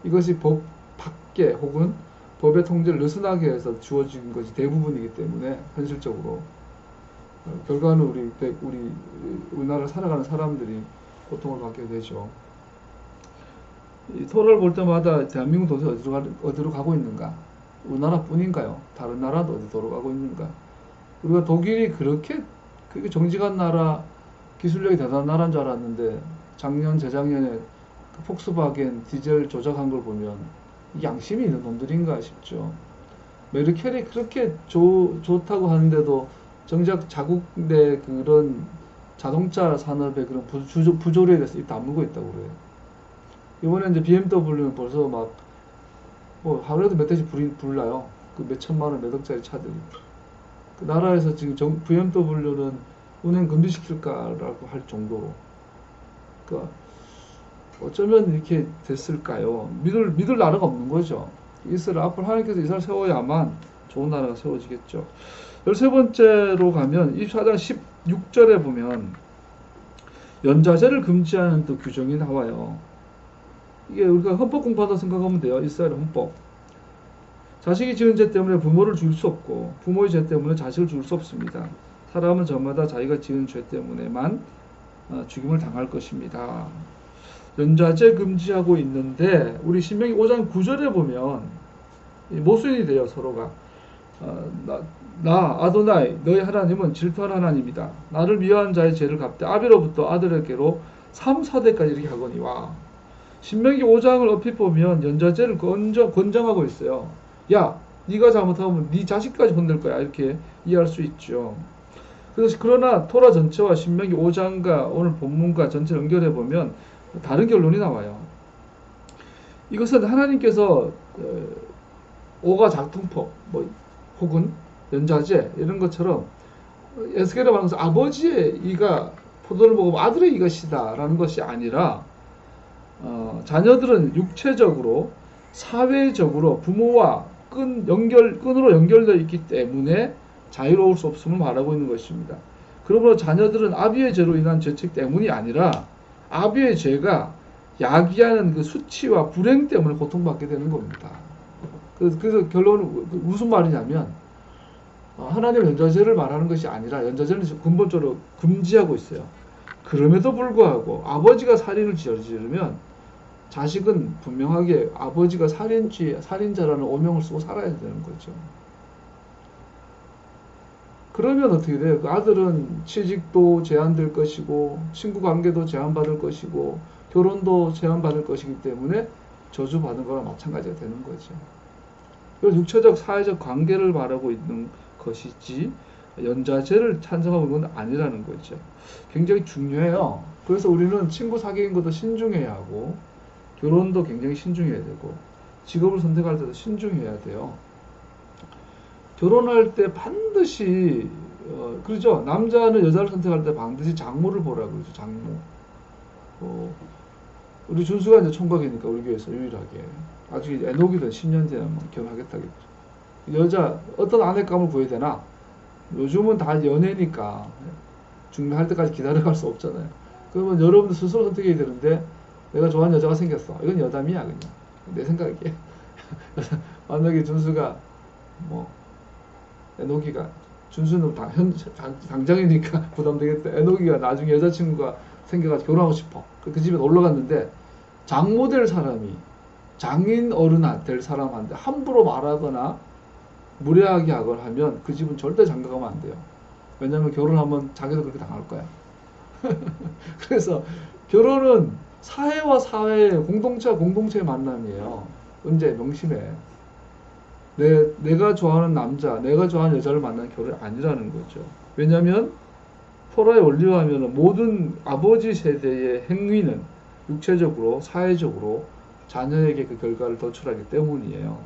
이것이 법 밖에 혹은 법의 통제를 느슨하게 해서 주어진 것이 대부분이기 때문에 현실적으로 결과는 우리나라를 살아가는 사람들이 고통을 받게 되죠. 이 토라를 볼 때마다 대한민국 도대체 어디로 가고 있는가? 우리나라뿐인가요? 다른 나라도 어디로 가고 있는가? 우리가 독일이 그렇게 정직한 나라, 기술력이 대단한 나라인 줄 알았는데 작년 재작년에 그 폭스바겐 디젤 조작한 걸 보면 양심이 있는 놈들인가 싶죠. 메르켈이 그렇게 좋다고 하는데도 정작 자국 내 그런 자동차 산업의 그런 부조리에 대해서 입 다물고 있다고 그래요. 이번에 이제 BMW는 벌써 막 뭐 하루에도 몇 대씩 불나요. 그 몇 천만 원, 몇 억짜리 차들이. 그 나라에서 지금 BMW는 운행 금지시킬까라고 할 정도로. 그러니까 어쩌면 이렇게 됐을까요? 믿을 나라가 없는 거죠. 이스라엘 앞으로 하나님께서 이스라엘 세워야만 좋은 나라가 세워지겠죠. 13번째로 가면 24장 16절에 보면 연좌제를 금지하는 또 규정이 나와요. 이게 우리가 헌법 공부하다 생각하면 돼요. 이스라엘 헌법. 자식이 지은 죄 때문에 부모를 죽일 수 없고 부모의 죄 때문에 자식을 죽일 수 없습니다. 사람은 저마다 자기가 지은 죄 때문에만 죽임을 당할 것입니다. 연좌제 금지하고 있는데 우리 신명기 5장 9절에 보면 모순이 돼요. 서로가. 나 아도나이 너희 하나님은 질투한 하나님이다. 나를 미워한 자의 죄를 갚되 아비로부터 아들에게로 3, 4대까지 이렇게 하거니와. 신명기 5장을 얼핏 보면 연좌제를 권장하고 있어요. 야, 네가 잘못하면 네 자식까지 혼낼 거야. 이렇게 이해할 수 있죠. 그러나 토라 전체와 신명기 5장과 오늘 본문과 전체를 연결해 보면 다른 결론이 나와요. 이것은 하나님께서 오가 작통법 혹은 연좌제 이런 것처럼 에스겔에 말하면서 아버지의 이가 포도를 먹으면 아들의 이것이다 라는 것이 아니라 자녀들은 육체적으로 사회적으로 부모와 끈으로 연결되어 있기 때문에 자유로울 수 없음을 말하고 있는 것입니다. 그러므로 자녀들은 아비의 죄로 인한 죄책 때문이 아니라 아비의 죄가 야기하는 그 수치와 불행 때문에 고통받게 되는 겁니다. 그래서 결론은 무슨 말이냐면 하나님의 연좌제를 말하는 것이 아니라 연좌제는 근본적으로 금지하고 있어요. 그럼에도 불구하고 아버지가 살인을 저지르면 자식은 분명하게 아버지가 살인자라는 오명을 쓰고 살아야 되는 거죠. 그러면 어떻게 돼요? 그 아들은 취직도 제한될 것이고 친구 관계도 제한받을 것이고 결혼도 제한받을 것이기 때문에 저주받은 거랑 마찬가지가 되는 거죠. 이건 육체적 사회적 관계를 말하고 있는 것이지 연좌제를 찬성하고 있는 건 아니라는 거죠. 굉장히 중요해요. 그래서 우리는 친구 사귀는 것도 신중해야 하고 결혼도 굉장히 신중해야 되고 직업을 선택할 때도 신중해야 돼요. 결혼할 때 반드시 그러죠. 남자는 여자를 선택할 때 반드시 장모를 보라고 그러죠. 장모. 우리 준수가 이제 총각이니까 우리 교회에서 유일하게 아주 애녹이든 10년 되면 결혼하겠다겠죠. 여자 어떤 아내감을 구해야 되나? 요즘은 다 연애니까 중매할 때까지 기다려갈 수 없잖아요. 그러면 여러분들 스스로 선택해야 되는데 내가 좋아하는 여자가 생겼어. 이건 여담이야 그냥. 내 생각이야. 만약에 준수가 애녹이가 준수는 당장이니까 부담되겠다. 애녹이가 나중에 여자친구가 생겨가지고 결혼하고 싶어. 그 집에 놀러 갔는데 장모 될 사람이 장인 어른 될 사람한테 함부로 말하거나 무례하게 하거나 하면 그 집은 절대 장가가면 안 돼요. 왜냐하면 결혼하면 자기도 그렇게 당할 거야. 그래서 결혼은 사회와 사회의 공동체와 공동체의 만남이에요. 언제 명심해. 내가 좋아하는 남자, 내가 좋아하는 여자를 만나는 결혼이 아니라는 거죠. 왜냐하면 토라의 원리로 하면 모든 아버지 세대의 행위는 육체적으로, 사회적으로 자녀에게 그 결과를 도출하기 때문이에요.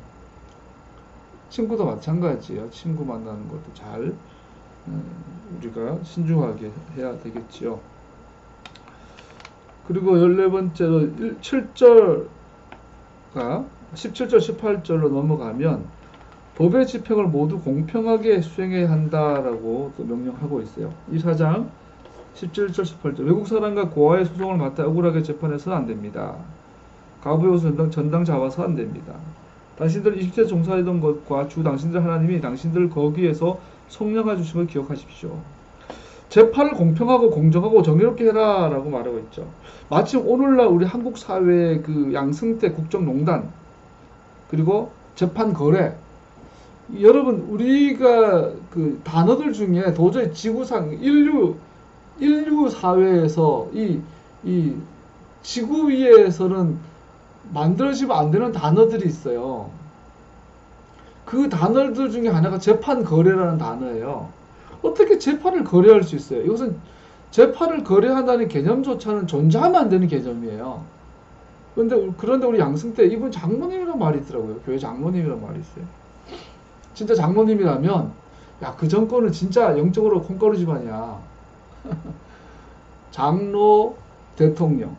친구도 마찬가지예요. 친구 만나는 것도 잘 우리가 신중하게 해야 되겠지요. 그리고 14번째로 17절, 18절로 넘어가면 법의 집행을 모두 공평하게 수행해야 한다라고 또 명령하고 있어요. 이 4장 17절 18절 외국 사람과 고아의 소송을 맡아 억울하게 재판해서는 안 됩니다. 가부의 전당 잡아서 안 됩니다. 당신들 이집트에 종사하던 것과 주 당신들 하나님이 당신들을 거기에서 속량해 주신 걸 기억하십시오. 재판을 공평하고 공정하고 정의롭게 해라 라고 말하고 있죠. 마침 오늘날 우리 한국 사회의 그 양승태 국정농단 그리고 재판 거래, 여러분 우리가 그 단어들 중에 도저히 지구상 인류 인류 사회에서 이 지구 위에서는 만들어지면 안 되는 단어들이 있어요. 그 단어들 중에 하나가 재판 거래라는 단어예요. 어떻게 재판을 거래할 수 있어요? 이것은 재판을 거래한다는 개념조차는 존재하면 안 되는 개념이에요. 그런데 우리 양승 때 이분 장로님이라는 말이 있더라고요. 교회 장로님이라는 말이 있어요. 진짜 장로님이라면 야, 그 정권은 진짜 영적으로 콩가루 집안이야. 장로 대통령,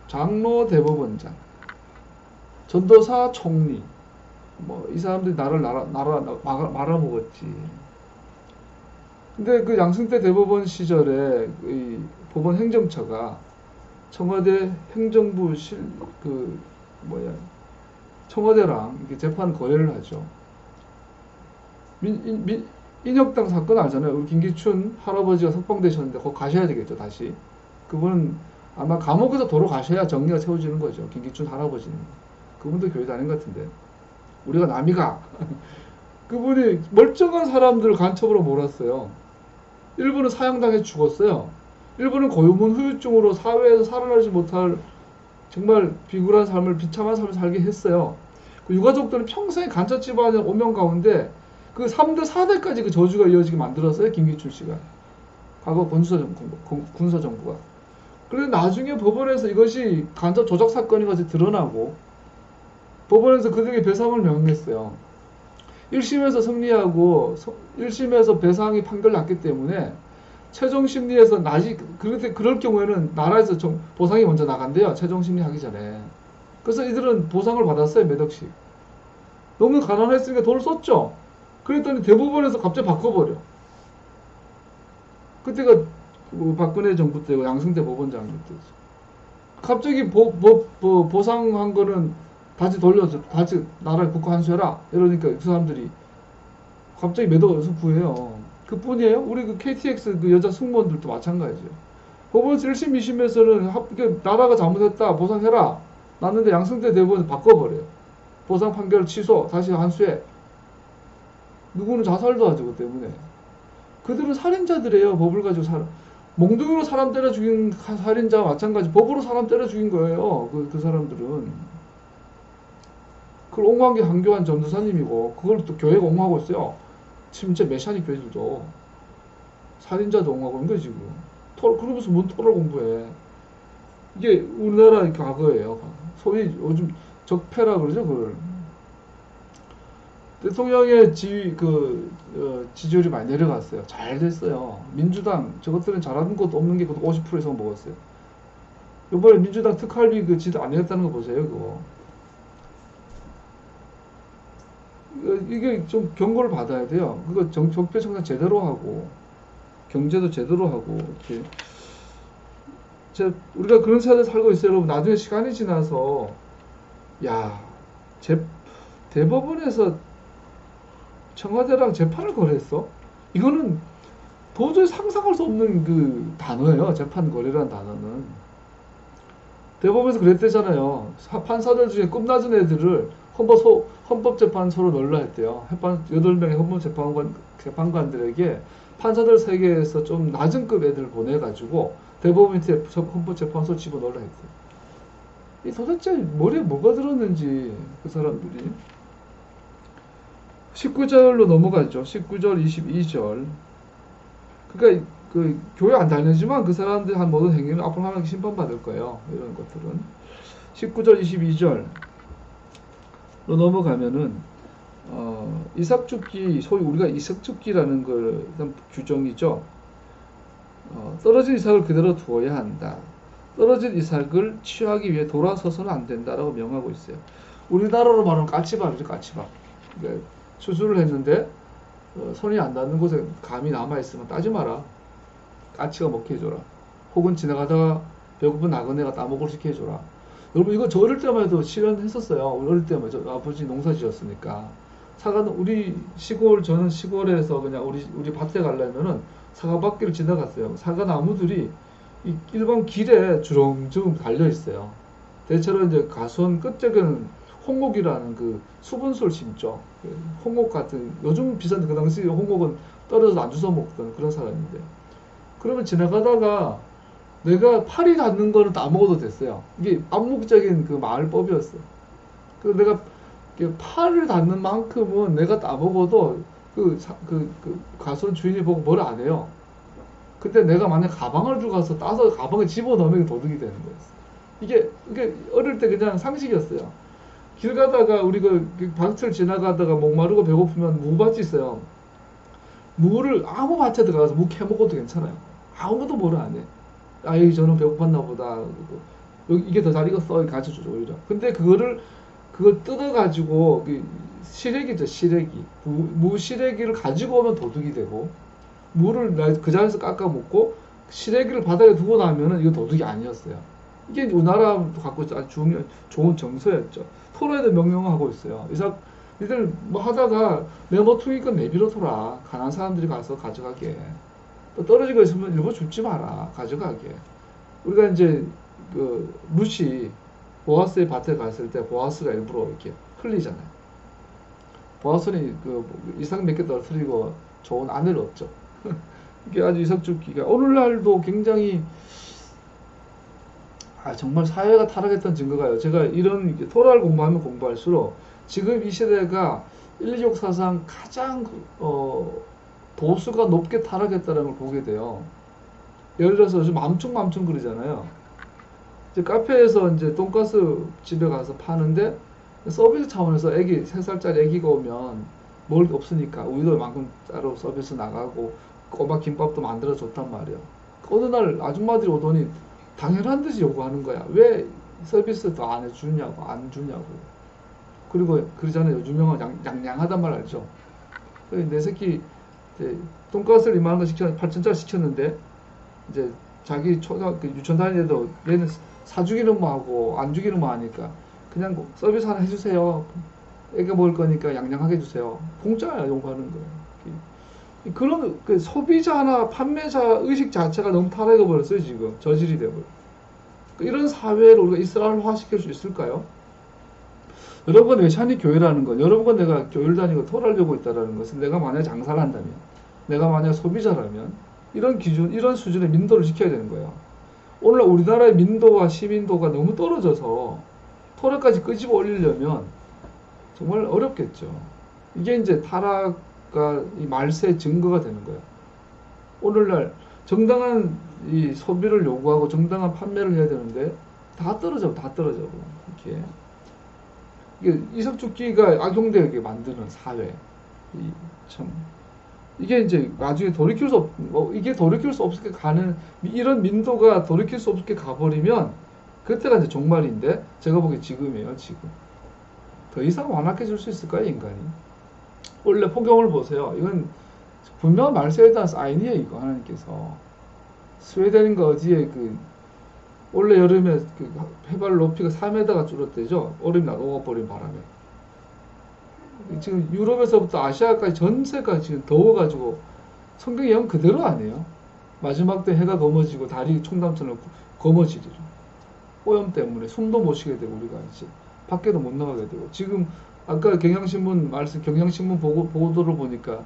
장로 대법원장, 전도사 총리, 뭐 이 사람들이 나를 말아먹었지. 근데 그 양승태 대법원 시절에 이 법원 행정처가 청와대 행정부 청와대랑 이렇게 재판 거래를 하죠. 인혁당 사건 알잖아요. 우리 김기춘 할아버지가 석방되셨는데 거기 가셔야 되겠죠, 다시. 그분은 아마 감옥에서 돌아가셔야 정리가 세워지는 거죠. 김기춘 할아버지는. 그분도 교회 다닌 것 같은데. 우리가 남이가. 그분이 멀쩡한 사람들을 간첩으로 몰았어요. 일부는 사형당해 죽었어요. 일부는 고유문 후유증으로 사회에서 살아나지 못할 정말 비굴한 삶을, 비참한 삶을 살게 했어요. 그 유가족들은 평생 간첩 집안의 오명 가운데 그 3대, 4대까지 그 저주가 이어지게 만들었어요. 김기춘 씨가. 과거 군사정부가. 그런데 나중에 법원에서 이것이 간첩 조작 사건인 것이 드러나고 법원에서 그들에게 배상을 명했어요. 1심에서 승리하고 1심에서 배상이 판결 났기 때문에 최종 심리에서 그럴 경우에는 나라에서 보상이 먼저 나간대요. 최종 심리 하기 전에. 그래서 이들은 보상을 받았어요. 몇 억씩. 너무 가난했으니까 돈을 썼죠. 그랬더니 대법원에서 갑자기 바꿔버려. 그때가 박근혜 정부 때고 양승태 법원장 때죠. 갑자기 보상한 거는 다시 돌려줘. 다시 나라에 국가 환수해라. 이러니까 그 사람들이 갑자기 몇 억에서 구해요. 그뿐이에요. 우리 그 KTX 그 여자 승무원들도 마찬가지예요. 법원에서 1심, 2심에서는 나라가 잘못했다. 보상해라. 났는데 양승태 대법원에서 바꿔버려요. 보상 판결 취소. 다시 환수해. 누구는 자살도 하죠. 그 때문에. 그들은 살인자들이에요. 법을 가지고 몽둥이로 사람 때려 죽인 살인자와 마찬가지. 법으로 사람 때려 죽인 거예요. 그 사람들은. 그걸 옹호한 게 한교안 전도사님이고 그걸 또 교회가 옹호하고 있어요. 심지어 메시아닉 교회들도 살인자도 옹호하고 있는 거지 지금. 그러면서 뭔 토를 공부해. 이게 우리나라 과거예요. 소위 요즘 적폐라 그러죠. 그걸. 대통령의 지지율이 많이 내려갔어요. 잘 됐어요. 민주당 저것들은 잘하는 것도 없는 게 50% 이상 먹었어요. 이번에 민주당 특활비 그 지도 안 내렸다는 거 보세요. 그거. 이게 좀 경고를 받아야 돼요. 그거 적폐 청산 제대로 하고 경제도 제대로 하고 이렇게. 우리가 그런 세대에 살고 있어요. 여러분 나중에 시간이 지나서 야 대법원에서 청와대랑 재판을 거래했어? 이거는 도저히 상상할 수 없는 그 단어예요. 재판 거래라는 단어는. 대법원에서 그랬대잖아요. 판사들 중에 꿈나진 애들을 헌법재판소로 넣으려 했대요. 8명의 재판관들에게 판사들 세계에서 좀 낮은 급 애들을 보내가지고 대법원 밑에 헌법재판소 집어넣으려 했대요. 이 도대체 머리에 뭐가 들었는지 그 사람들이. 19절로 넘어가죠. 19절, 22절. 그러니까 그 교회 안 다니지만 그 사람들이 한 모든 행위는 앞으로 하나님께 심판받을 거예요. 이런 것들은. 19절, 22절로 넘어가면은 이삭죽기, 소위 우리가 이삭죽기라는 걸 규정이죠. 떨어진 이삭을 그대로 두어야 한다. 떨어진 이삭을 취하기 위해 돌아서서는 안 된다라고 명하고 있어요. 우리나라로 말하면 까치밥이죠. 까치밥. 그러니까 수술을 했는데 손이 안 닿는 곳에 감이 남아있으면 따지 마라. 까치가 먹게 해줘라. 혹은 지나가다가 배고픈 나그네가 따먹을 수 있게 해줘라. 여러분 이거 저 어릴 때만 해도 실현했었어요. 우리 어릴 때만 저 아버지 농사 지었으니까. 사과는 우리 시골, 저는 시골에서 그냥 우리 밭에 가려면은 사과밭길을 지나갔어요. 사과 나무들이 이 일반 길에 주렁주렁 달려 있어요. 대체로 이제 가수원 끝쪽에는 홍옥이라는 그 수분술 심죠. 홍옥 같은, 요즘 비싼데 그 당시 홍옥은 떨어져서 안 주워 먹던 그런 사람인데. 그러면 지나가다가 내가 팔이 닿는 거는 다 먹어도 됐어요. 이게 암묵적인 그 마을법이었어요. 그 내가 팔을 닿는 만큼은 내가 따먹어도 그 가솔 주인이 보고 뭘 안 해요. 근데 내가 만약 가방을 주고 가서 따서 가방에 집어넣으면 도둑이 되는 거였어요. 이게 어릴 때 그냥 상식이었어요. 길 가다가 우리 그 밭을 지나가다가 목마르고 배고프면 무밭이 있어요. 무를 아무 밭에 들어가서 무 캐먹어도 괜찮아요. 아무도 뭐를 안 해. 아이 저는 배고팠나 보다. 여기 이게 더 잘 익었어. 가르쳐주죠 오히려. 근데 그걸 뜯어가지고 시래기죠 시래기. 무 시래기를 가지고 오면 도둑이 되고 무를 그 자리에서 깎아 먹고 시래기를 바닥에 두고 나면은 이거 도둑이 아니었어요. 이게 우리나라도 갖고 아주 좋은 정서였죠. 토로에도 명령하고 있어요. 니들 뭐 하다가 내 모퉁이건 내비로둬라. 가난한 사람들이 가서 가져가게. 또 떨어진 거 있으면 일부 줍지 마라. 가져가게. 우리가 이제 그 룻이 보아스의 밭에 갔을 때 보아스가 일부러 이렇게 흘리잖아요. 보아스는 그 이삭 몇 개 떨어뜨리고 좋은 아내를 얻죠. 이게 아주 이삭죽기가 오늘날도 굉장히 정말 사회가 타락했던 증거가요. 제가 이런 토라를 공부하면 공부할수록 지금 이 시대가 인류적 사상 가장 도수가 높게 타락했다는 걸 보게 돼요. 예를 들어서 요즘 맘충맘충 그러잖아요. 이제 카페에서 이제 돈가스 집에 가서 파는데 서비스 차원에서 3살짜리 애기가 오면 먹을 게 없으니까 우유도 만큼 따로 서비스 나가고 꼬막 김밥도 만들어 줬단 말이에요. 어느 날 아줌마들이 오더니 당연한 듯이 요구하는 거야. 왜 서비스 더 안 해주냐고, 안 주냐고. 그리고 그러잖아요. 요즘 영어 양양하단 말 알죠? 내 새끼 돈가스를 이만한 거 8천짜리 시켰는데 이제 자기 유치원 다니는데도 얘는 사주기는 뭐 하고 안 주기는 뭐 하니까 그냥 서비스 하나 해주세요. 애가 먹을 거니까 양양하게 해주세요. 공짜야 요구하는 거예요. 그런 소비자나 판매자 의식 자체가 너무 타락해 버렸어요. 지금 저질이 돼버려. 이런 사회를 우리가 이스라엘화 시킬 수 있을까요? 여러분 외찬이 교회라는 건 여러분과 내가 교회를 다니고 토라를 배우고 있다는 것은 내가 만약 장사를 한다면 내가 만약 소비자라면 이런 기준 이런 수준의 민도를 지켜야 되는 거예요. 오늘 우리나라의 민도와 시민도가 너무 떨어져서 토라까지 끄집어 올리려면 정말 어렵겠죠. 이게 이제 타락과 이 말세의 증거가 되는 거예요. 오늘날 정당한 이 소비를 요구하고 정당한 판매를 해야 되는데 다 떨어져. 이게 이석죽기가 악용되게 만드는 사회. 이게 이제 나중에 이게 돌이킬 수 없게 가는 이런 민도가 돌이킬 수 없게 가버리면 그때가 이제 종말인데 제가 보기엔 지금이에요. 지금 더 이상 완악해 줄 수 있을까요 인간이? 원래 폭염을 보세요. 이건 분명한 말세에 대한 사인이에요. 이거 하나님께서 스웨덴인가 어디에 원래 여름에 해발 높이가 3m가 줄었대죠. 얼음이 녹아버린 바람에. 지금 유럽에서부터 아시아까지 전세가 지금 더워가지고 성경의 영 그대로 아니에요. 마지막 때 해가 검어지고 달이 총담처럼 검어지리라. 오염 때문에 숨도 못 쉬게 되고 우리가 이제 밖에도 못 나가게 되고 지금 아까 경향신문 보도를 보니까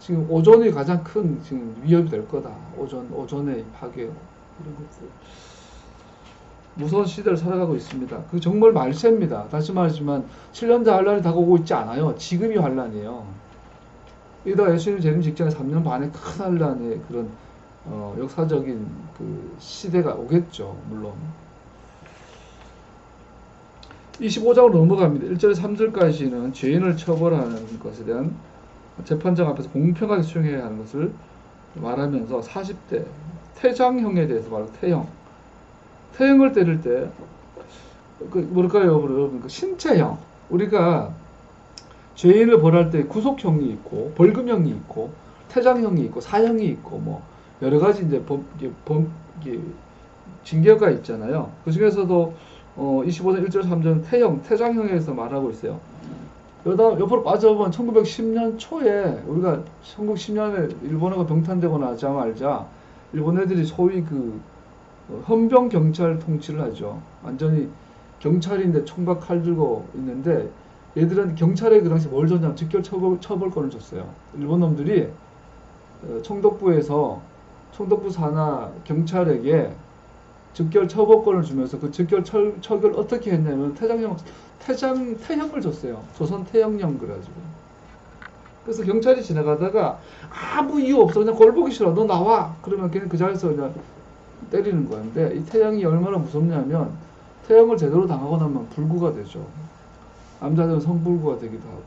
지금 오존이 가장 큰 지금 위협이 될 거다. 오존의 파괴 이런 것들. 무서운 시대를 살아가고 있습니다. 그 정말 말세입니다. 다시 말하지만 7년대 환란이 다가오고 있지 않아요. 지금이 환란이에요. 이러다가 예수님 재림 직전에 3년 반의 큰 환란의 그런 역사적인 그 시대가 오겠죠. 물론 25장으로 넘어갑니다. 1절에서 3절까지는 죄인을 처벌하는 것에 대한 재판장 앞에서 공평하게 수용해야 하는 것을 말하면서 40대 태장형에 대해서 말해요. 태형을 때릴 때 뭘까요 여러분? 신체형. 우리가 죄인을 벌할 때 구속형이 있고 벌금형이 있고 태장형이 있고 사형이 있고 뭐 여러 가지 이제 징계가 있잖아요. 그 중에서도 25장 1절 3절 태장형에서 말하고 있어요. 옆으로 빠져보면 1910년 초에 우리가 1910년에 일본하고 병탄되고 나자마자 일본 애들이 소위 헌병 경찰 통치를 하죠. 완전히 경찰인데 총과 칼 들고 있는데 얘들은 경찰에 그 당시 뭘 줬냐면 직결 처벌권을 줬어요. 일본 놈들이 청독부에서 총독부 산하 경찰에게 즉결 처벌권을 주면서 그 즉결 처결을 어떻게 했냐면 태형을 줬어요. 조선 태형령 그래가지고. 그래서 경찰이 지나가다가 아무 이유 없어 그냥 걸 보기 싫어 너 나와 그러면 걔는 그 자리에서 그냥 때리는 거였는데 이 태형이 얼마나 무섭냐면 태형을 제대로 당하고 나면 불구가 되죠. 남자들은 성불구가 되기도 하고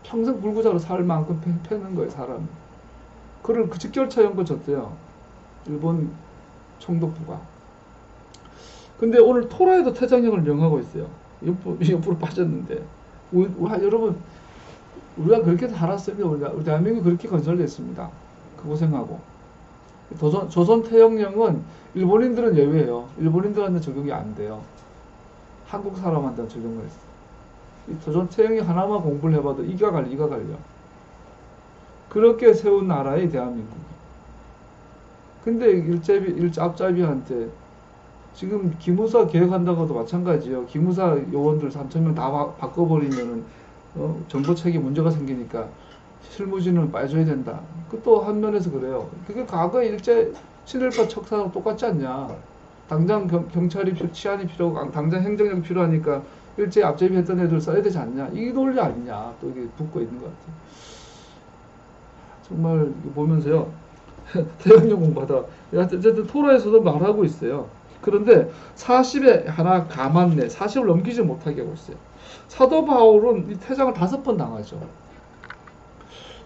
평생 불구자로 살 만큼 패는 거예요 사람이. 그를 그 직결 처형권 줬대요 일본 총독부가. 근데 오늘 토라에도 퇴장형을 명하고 있어요. 옆으로 빠졌는데 여러분 우리가 그렇게 살았습니다. 우리 대한민국이 그렇게 건설됐습니다. 그거 생각하고 조선 태형령은 일본인들은 예외예요. 일본인들한테 적용이 안 돼요. 한국 사람한테 적용을 했어. 이 조선 태형령 하나만 공부를 해봐도 이가 갈려. 그렇게 세운 나라의 대한민국이. 근데 앞잡이한테 지금 기무사 계획한다고도 마찬가지예요. 기무사 요원들 3,000명 다 바꿔버리면은 정보책에 문제가 생기니까 실무진은 빠져야 된다. 그 또 한 면에서 그래요. 그게 과거 일제 친일파 척사랑 똑같지 않냐. 당장 경찰이 치안이 필요하고 당장 행정력이 필요하니까 일제 앞제비 했던 애들 써야 되지 않냐. 이 논리 아니냐. 또 이게 붙고 있는 것 같아요. 정말 보면서요. 태양력 공부하다. 어쨌든 토라에서도 말하고 있어요. 그런데 40에 하나 감안내 40을 넘기지 못하게 하고 있어요. 사도 바울은 이 퇴장을 5번 당하죠.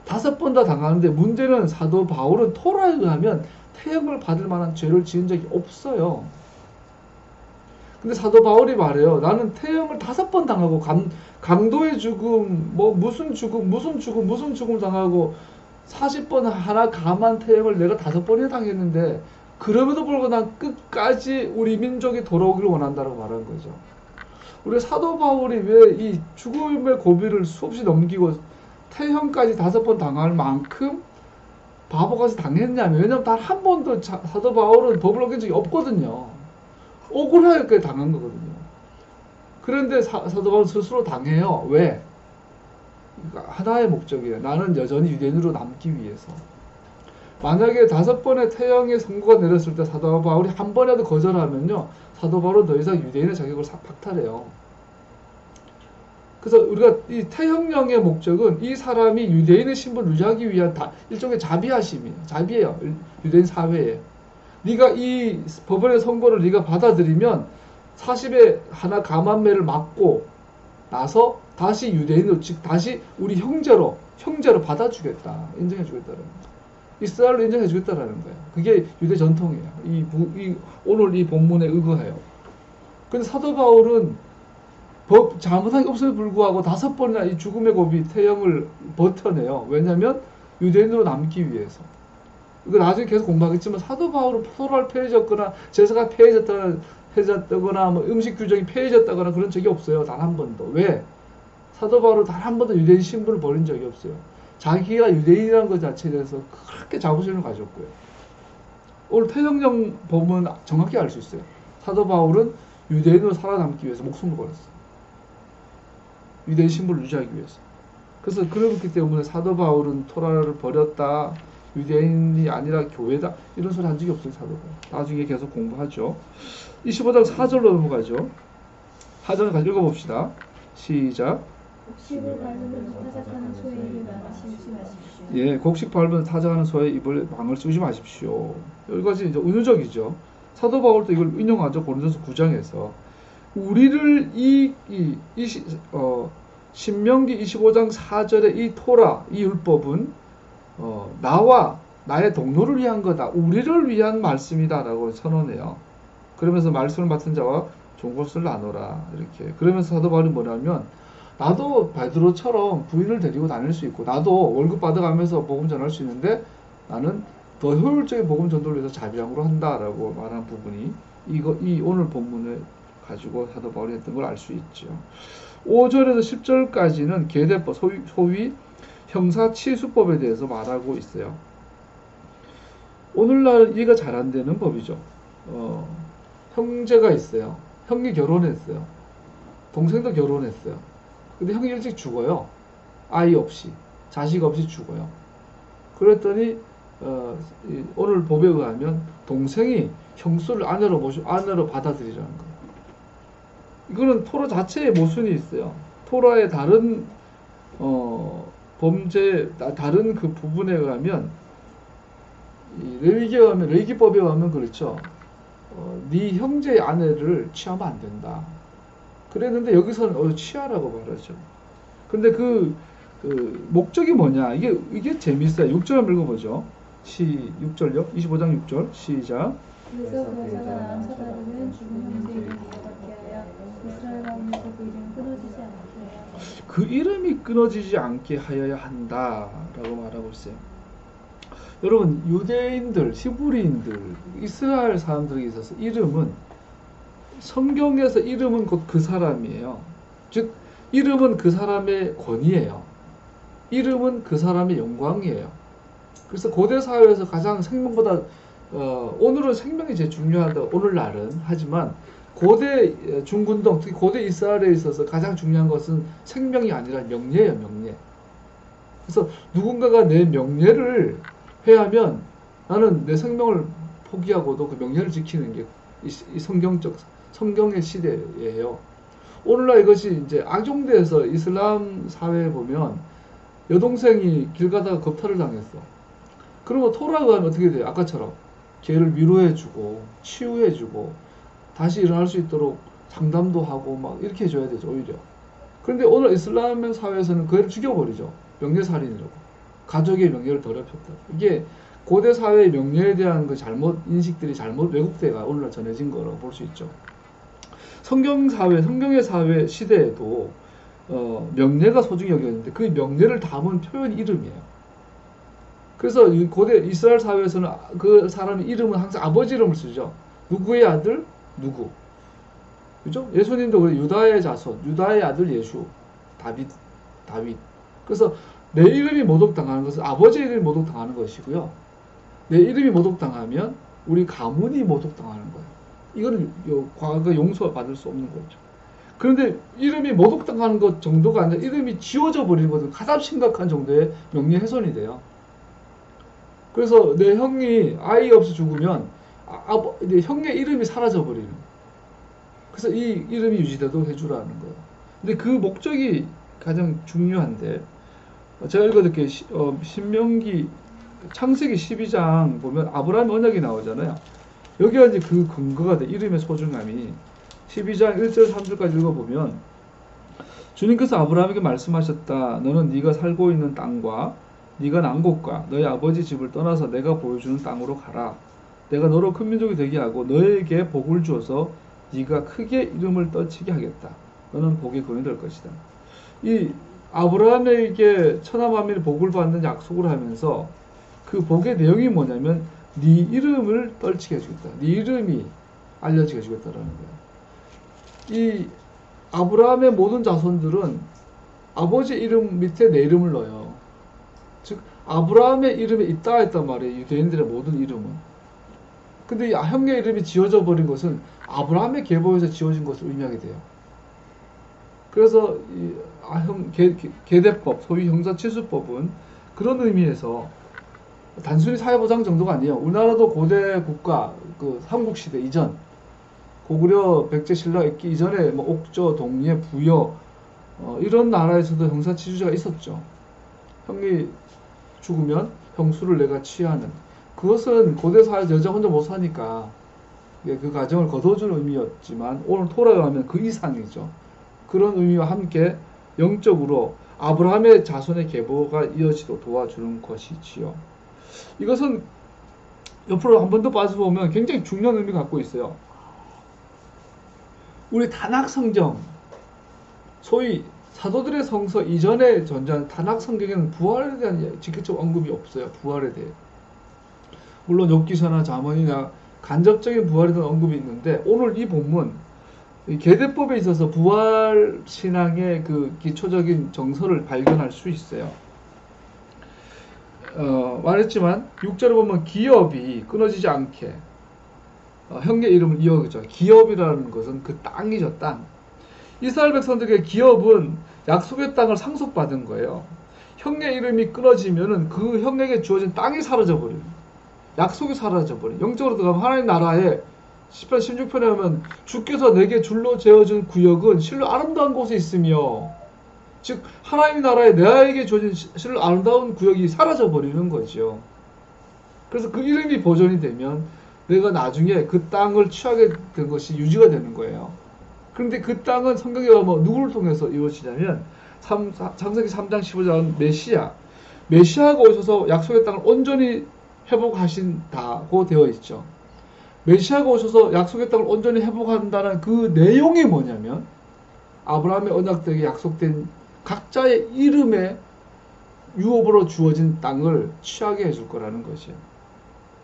5번 다 당하는데 문제는 사도 바울은 토라에 의하면 태형을 받을 만한 죄를 지은 적이 없어요. 근데 사도 바울이 말해요. 나는 태형을 5번 당하고 강도의 죽음, 뭐 무슨 죽음 당하고 40번 하나 감한 태형을 내가 5번이나 당했는데 그럼에도 불구하고 난 끝까지 우리 민족이 돌아오기를 원한다고 말한 거죠. 우리 사도 바울이 왜 이 죽음의 고비를 수없이 넘기고 태형까지 5번 당할 만큼 바보같이 당했냐면 왜냐면 단 한 번도 사도 바울은 법을 어긴 적이 없거든요. 억울하게 당한 거거든요. 그런데 사도 바울은 스스로 당해요. 왜? 하나의 목적이에요. 나는 여전히 유대인으로 남기 위해서. 만약에 5번의 태형의 선고가 내렸을 때 사도 바울이 한 번이라도 거절하면요. 사도 바울은 더 이상 유대인의 자격을 박탈해요. 그래서 우리가 이 태형령의 목적은 이 사람이 유대인의 신분을 유지하기 위한 일종의 자비하심이에요. 자비예요. 유대인 사회에. 네가 이 법원의 선고를 네가 받아들이면 40에 하나 감한매를 맞고 나서 다시 유대인으로 즉 다시 우리 형제로 받아주겠다. 인정해주겠다는 거예요. 이스라엘로 인정해주겠다라는 거예요. 그게 유대 전통이에요. 오늘 이 본문에 의거해요. 근데 사도 바울은 법 잘못한 게 없음에 불구하고 5번이나 이 죽음의 고비 태형을 버텨내요. 왜냐하면 유대인으로 남기 위해서. 이거 나중에 계속 공부하겠지만 사도 바울은 토라를 폐해졌거나 제사가 폐해졌다거나 뭐 음식 규정이 폐해졌다거나 그런 적이 없어요. 단 한 번도. 왜? 사도 바울은 단 한 번도 유대인 신분을 버린 적이 없어요. 자기가 유대인이라는 것 자체에 대해서 그렇게 자부심을 가졌고요. 오늘 태형령 보면 정확히 알 수 있어요. 사도 바울은 유대인으로 살아남기 위해서 목숨을 걸었어요. 유대인 신분을 유지하기 위해서. 그래서 그렇기 때문에 사도 바울은 토라를 버렸다. 유대인이 아니라 교회다. 이런 소리 한 적이 없어요. 사도 바울. 나중에 계속 공부하죠. 25장 4절로 넘어가죠. 4절 같이 읽어봅시다. 시작. 곡식을 밟으면서 타작하는 소의 입을 막으시지 마십시오. 예, 곡식 밟으면서 타작하는 소의 입을 망을 쓰지 마십시오. 여기까지 이제 은유적이죠. 사도 바울도 이걸 인용하죠. 고린도서 9장에서 우리를 신명기 25장 4절의 이 토라, 이 율법은 나와 나의 동료를 위한 거다. 우리를 위한 말씀이다라고 선언해요. 그러면서 말씀을 맡은 자와 좋은 것을 나누라. 이렇게. 그러면서 사도 바울이 뭐냐면 나도 베드로처럼 부인을 데리고 다닐 수 있고 나도 월급 받아가면서 복음 전할 수 있는데 나는 더 효율적인 복음 전도를 위해서 자비함으로 한다라고 말한 부분이 이 오늘 본문을 가지고 사도 바울이 했던 걸 알 수 있죠. 5절에서 10절까지는 계대법, 소위 형사치수법에 대해서 말하고 있어요. 오늘날 이해가 잘 안 되는 법이죠. 형제가 있어요. 형이 결혼했어요. 동생도 결혼했어요. 근데 형이 일찍 죽어요. 아이 없이. 자식 없이 죽어요. 그랬더니 오늘 법에 의하면 동생이 형수를 아내로 받아들이라는 거예요. 이거는 토라 자체에 모순이 있어요. 토라의 다른 다른 그 부분에 의하면 레위기법에 의하면 그렇죠. 네 형제의 아내를 취하면 안 된다. 그랬는데 여기서는 취하라고 말하죠. 근데 그 목적이 뭐냐? 이게 재밌어요. 6절 읽어보죠. 6절요. 25장 6절 시작. 그래서 그 여자가 낳은 처자들은 죽은 형제 이름을 이어받게 하여 이스라엘 가운데서 그 이름이 끊어지지 않게 하여 그 이름이 끊어지지 않게 하여야 한다라고 말하고 있어요. 여러분, 유대인들, 히브리인들, 이스라엘 사람들에게 있어서 성경에서 이름은 곧 그 사람이에요. 즉 이름은 그 사람의 권위예요. 이름은 그 사람의 영광이에요. 그래서 고대 사회에서 가장 생명보다 오늘은 생명이 제일 중요하다. 오늘날은 하지만 고대 중군동 특히 고대 이스라엘에 있어서 가장 중요한 것은 생명이 아니라 명예예요. 명예. 그래서 누군가가 내 명예를 회하면 나는 내 생명을 포기하고도 그 명예를 지키는 게 이 성경의 시대예요. 오늘날 이것이 이제 악용돼서 이슬람 사회에 보면 여동생이 길 가다가 겁탈을 당했어. 그러면 토라가 하면 어떻게 돼요? 아까처럼 걔를 위로해주고 치유해주고 다시 일어날 수 있도록 상담도 하고 막 이렇게 해줘야 되죠. 오히려. 그런데 오늘 이슬람 사회에서는 그 애를 죽여버리죠. 명예살인이라고. 가족의 명예를 더럽혔다. 이게 고대 사회의 명예에 대한 그 잘못 인식들이 잘못 왜곡돼가 오늘날 전해진 거라고 볼 수 있죠. 성경의 사회 시대에도 명예가 소중히 여겼는데 그 명예를 담은 표현 이름이에요. 그래서 고대 이스라엘 사회에서는 그 사람의 이름은 항상 아버지 이름을 쓰죠. 누구의 아들? 누구. 그죠? 예수님도 그래. 유다의 자손, 유다의 아들 예수, 다윗. 그래서 내 이름이 모독당하는 것은 아버지의 이름이 모독당하는 것이고요. 내 이름이 모독당하면 우리 가문이 모독당하는 거예요. 이거는 과거 용서받을 수 없는 거죠. 그런데 이름이 모독당하는 것 정도가 아니라 이름이 지워져 버리는 것은 가장 심각한 정도의 명예훼손이 돼요. 그래서 내 형이 아이 없이 죽으면 내 형의 이름이 사라져 버리는. 그래서 이 이름이 유지되도록 해주라는 거예요. 근데 그 목적이 가장 중요한데 제가 읽어드릴게요. 창세기 12장 보면 아브라함 언약이 나오잖아요. 여기가 이제 그 근거가 돼. 이름의 소중함이 12장 1절 3절까지 읽어보면 주님께서 아브라함에게 말씀하셨다. 너는 네가 살고 있는 땅과 네가 난 곳과 너희 아버지 집을 떠나서 내가 보여주는 땅으로 가라. 내가 너로 큰 민족이 되게 하고 너에게 복을 주어서 네가 크게 이름을 떨치게 하겠다. 너는 복의 근원이 될 것이다. 이 아브라함에게 천하 만민의 복을 받는 약속을 하면서 그 복의 내용이 뭐냐면 네 이름을 떨치게 해주겠다. 네 이름이 알려지게 해주겠다라는 거예요. 이 아브라함의 모든 자손들은 아버지 이름 밑에 내 이름을 넣어요. 즉 아브라함의 이름에 있다 했단 말이에요. 유대인들의 모든 이름은. 근데 이 형의 이름이 지어져 버린 것은 아브라함의 계보에서 지어진 것을 의미하게 돼요. 그래서 이 계대법, 소위 형사치수법은 그런 의미에서 단순히 사회보장 정도가 아니에요. 우리나라도 고대 국가, 그 삼국시대 이전, 고구려 백제 신라 있기 이전에 뭐 옥저, 동예, 부여 이런 나라에서도 형사치수제가 있었죠. 형이 죽으면 형수를 내가 취하는. 그것은 고대 사회에서 여자 혼자 못 사니까 그 가정을 거둬주는 의미였지만 오늘 토라에 하면 그 이상이죠. 그런 의미와 함께 영적으로 아브라함의 자손의 계보가 이어지도록 도와주는 것이지요. 이것은 옆으로 한 번 더 빠져보면 굉장히 중요한 의미를 갖고 있어요. 우리 타낙 성경, 소위 사도들의 성서 이전에 존재하는 타낙 성경에는 부활에 대한 직접적 언급이 없어요. 부활에 대해. 물론 욥기서나 잠언이나 간접적인 부활에 대한 언급이 있는데 오늘 이 본문 계대법에 있어서 부활 신앙의 그 기초적인 정서를 발견할 수 있어요. 말했지만 6절에 보면 기업이 끊어지지 않게 형의 이름을 이어가죠. 기업이라는 것은 그 땅이죠. 땅. 이스라엘 백성들에게 기업은 약속의 땅을 상속받은 거예요. 형의 이름이 끊어지면은 그 형에게 주어진 땅이 사라져버려요. 약속이 사라져버려요. 영적으로 들어가면 하나님 나라에 10편 16편에 보면 주께서 내게 줄로 재어준 구역은 실로 아름다운 곳에 있으며, 즉 하나님 나라에 내게 주어진 실로 아름다운 구역이 사라져버리는 거죠. 그래서 그 이름이 보존이 되면 내가 나중에 그 땅을 취하게 된 것이 유지가 되는 거예요. 그런데 그 땅은 성경에 보면 누구를 통해서 이루어지냐면 창세기 3장 15장 메시아가 오셔서 약속의 땅을 온전히 회복하신다고 되어 있죠. 메시아가 오셔서 약속의 땅을 온전히 회복한다는 그 내용이 뭐냐면 아브라함의 언약되게 약속된 각자의 이름에 유업으로 주어진 땅을 취하게 해줄 거라는 것이에요.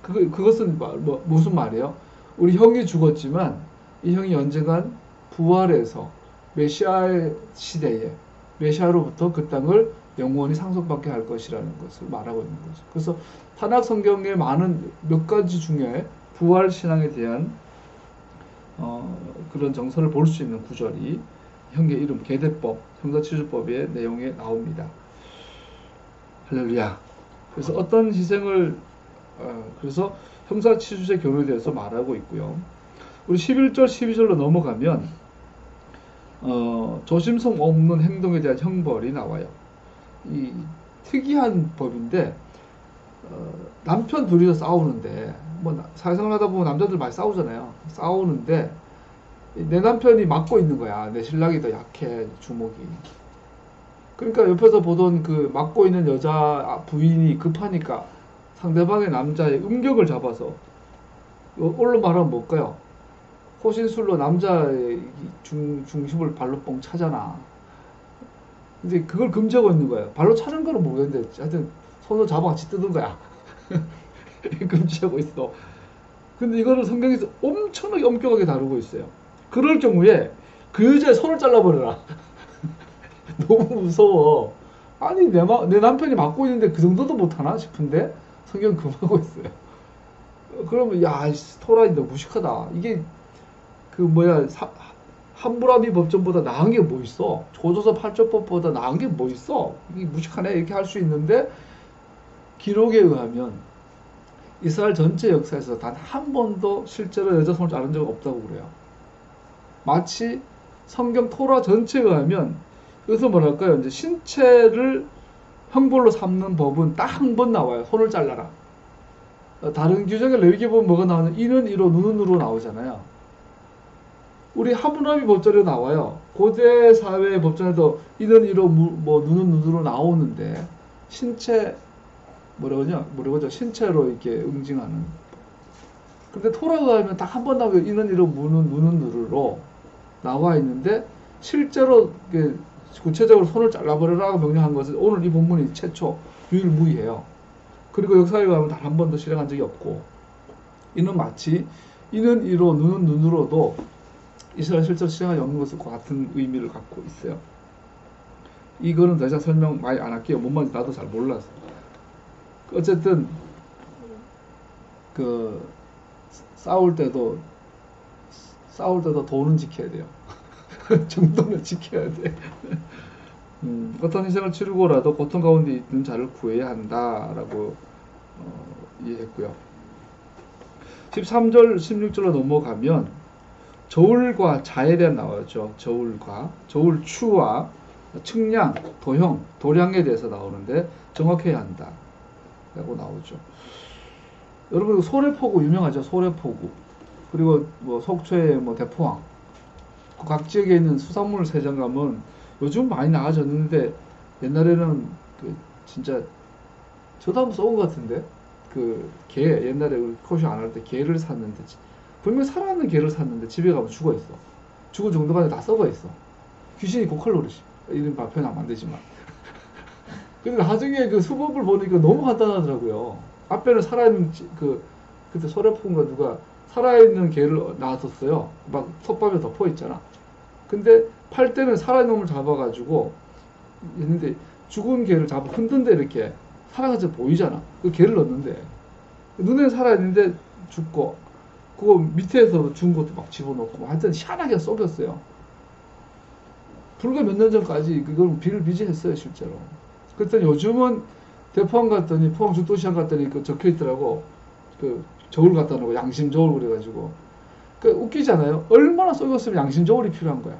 그것은 무슨 말이에요? 우리 형이 죽었지만 이 형이 언젠간 부활해서 메시아의 시대에 메시아로부터 그 땅을 영원히 상속받게 할 것이라는 것을 말하고 있는 거죠. 그래서 타낙 성경의 많은 몇 가지 중에 부활 신앙에 대한 그런 정서를 볼 수 있는 구절이 형제 이름 계대법, 형사치주법의 내용에 나옵니다. 할렐루야. 그래서 어떤 희생을 그래서 형사치주제 교류에 대해서 말하고 있고요. 우리 11절, 12절로 넘어가면 조심성 없는 행동에 대한 형벌이 나와요. 이 특이한 법인데 남편 둘이서 싸우는데 뭐 사회생활 하다 보면 남자들 많이 싸우잖아요. 싸우는데 내 남편이 막고 있는 거야. 내 신랑이 더 약해, 주먹이. 그러니까 옆에서 보던 그 막고 있는 여자 부인이 급하니까 상대방의 남자의 음격을 잡아서 얼로 말하면 뭘까요? 호신술로 남자의 중심을 발로 뻥 차잖아. 근데 그걸 금지하고 있는 거예요. 발로 차는 거는 모르겠는데 하여튼 손으로 잡아 같이 뜯은 거야. 금지하고 있어. 근데 이거를 성경에서 엄청나게 엄격하게 다루고 있어요. 그럴 경우에 그 여자의 손을 잘라버려라. 너무 무서워. 아니 내 남편이 맡고 있는데 그 정도도 못하나 싶은데 성경은 금하고 있어요. 그러면 야 토라이 너 무식하다. 이게 그 뭐야 함무라비 법전보다 나은 게 뭐 있어? 조조서 8조법보다 나은 게 뭐 있어? 이게 무식하네 이렇게 할 수 있는데 기록에 의하면 이스라엘 전체 역사에서 단 한 번도 실제로 여자 손을 자른 적 없다고 그래요. 마치 성경 토라 전체에 의하면 여기서 뭐랄까요? 이제 신체를 형벌로 삼는 법은 딱 한 번 나와요. 손을 잘라라. 다른 규정에 레위기 보면 뭐가 나오냐? 이는 이로 눈은 누로 나오잖아요. 우리 하므라비 법전에 나와요. 고대 사회 법전에도 이는 이로 뭐 눈은 눈으로 나오는데 신체 뭐라고죠? 신체로 이렇게 응징하는. 근데 토라가 하면 딱 한 번 나오면 이는 이로 눈은 누르로 나와 있는데 실제로 구체적으로 손을 잘라버려라고 명령한 것은 오늘 이 본문이 최초 유일무이해요. 그리고 역사에 가면 단 한 번도 실행한 적이 없고 이는 마치 이는 이로 눈은 눈으로도 이스라엘 실제로 실행하지 없는 것과 같은 의미를 갖고 있어요. 이거는 더 이상 설명 많이 안 할게요. 뭔 말인지 나도 잘 몰라서. 어쨌든 그 싸울 때도 도는 지켜야 돼요. 정도는 지켜야 돼. 어떤 희생을 치르고라도 고통 가운데 있는 자를 구해야 한다라고 이해했고요. 13절, 16절로 넘어가면 저울과 자에 대한 나오죠. 저울추와 측량, 도형, 도량에 대해서 나오는데 정확해야 한다 라고 나오죠. 여러분 소래포구 유명하죠. 소래포구. 그리고 뭐 속초의 뭐 대포항. 각 지역에 있는 수산물 세장 가면 요즘 많이 나아졌는데 옛날에는 그 진짜 저도 한번 써본 것 같은데 그 게 옛날에 우리 코쇼 안 할 때 게를 샀는데 분명 살아있는 게를 샀는데 집에 가면 죽어 있어. 죽은 정도가 아니라 다 썩어 있어. 귀신이 고칼 노릇이. 이런 표현 안 되지만. 근데 나중에 그 수법을 보니까 너무 간단하더라고요. 앞에는 살아있는 그때 소래포인가 누가 살아있는 게를 놔뒀어요. 막 솥밥에 덮어 있잖아. 근데 팔 때는 살아있는 놈을 잡아가지고 있는데 죽은 게를 잡아 흔든데 이렇게 살아가서 보이잖아. 그 게를 넣는데 눈에 살아있는데 죽고 그거 밑에서 죽은 것도 막 집어넣고 하여튼 희한하게 썩였어요. 불과 몇 년 전까지 그걸 비일비재했어요 실제로. 그랬더니 요즘은 대포항 갔더니 포항 죽도시장 갔더니 그 적혀 있더라고. 그 저울 갖다 놓고 양심 저울 그래가지고. 그 웃기잖아요. 얼마나 썩었으면 양심 저울이 필요한 거야.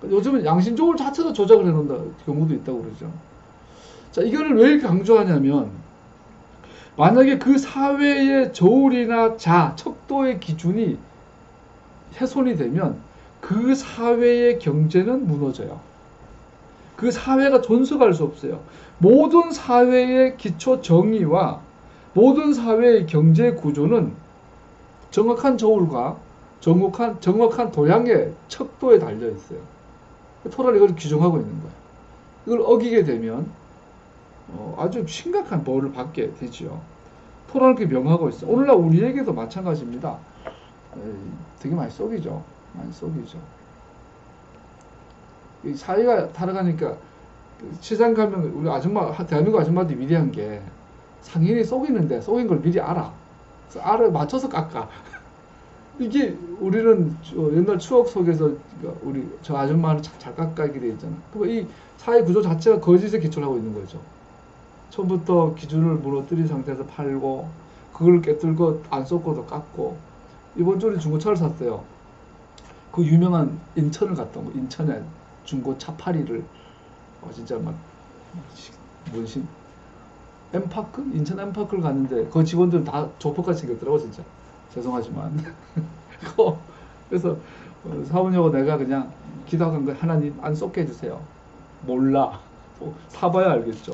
요즘은 양심 저울 자체도 조작을 해놓는다 경우도 있다고 그러죠. 자, 이거를 왜 이렇게 강조하냐면 만약에 그 사회의 저울이나 척도의 기준이 훼손이 되면 그 사회의 경제는 무너져요. 그 사회가 존속할 수 없어요. 모든 사회의 기초 정의와 모든 사회의 경제 구조는 정확한 저울과 정확한 도량의 척도에 달려 있어요. 토라는 이걸 규정하고 있는 거예요. 이걸 어기게 되면 아주 심각한 벌을 받게 되죠. 토라는 그렇게 명하고 있어요. 오늘날 우리에게도 마찬가지입니다. 되게 많이 썩이죠. 많이 썩이죠. 이 사회가 타락하니까 시장 가면 우리 아줌마, 대한민국 아줌마들이 위대한 게 상인이 속이는데 속인 걸 미리 알아. 그래서 맞춰서 깎아. 이게 우리는 옛날 추억 속에서 우리 저 아줌마는 잘 깎아게 돼 있잖아. 이 사회 구조 자체가 거짓에 기초를 하고 있는 거죠. 처음부터 기준을 무너뜨린 상태에서 팔고 그걸 깨뚫고 안 쏟고도 깎고. 이번 주에 중고차를 샀어요. 그 유명한 인천을 갔다 온 거. 인천에 중고차 파리를 진짜 막 뭔신 엠파크? 인천 엠파크를 갔는데 그 직원들은 다 조폭같이 생겼더라고 진짜. 죄송하지만 그래서 사모님하고 내가 그냥 기도한 거 하나님 안 쏟게 해주세요. 몰라. 사봐야 알겠죠.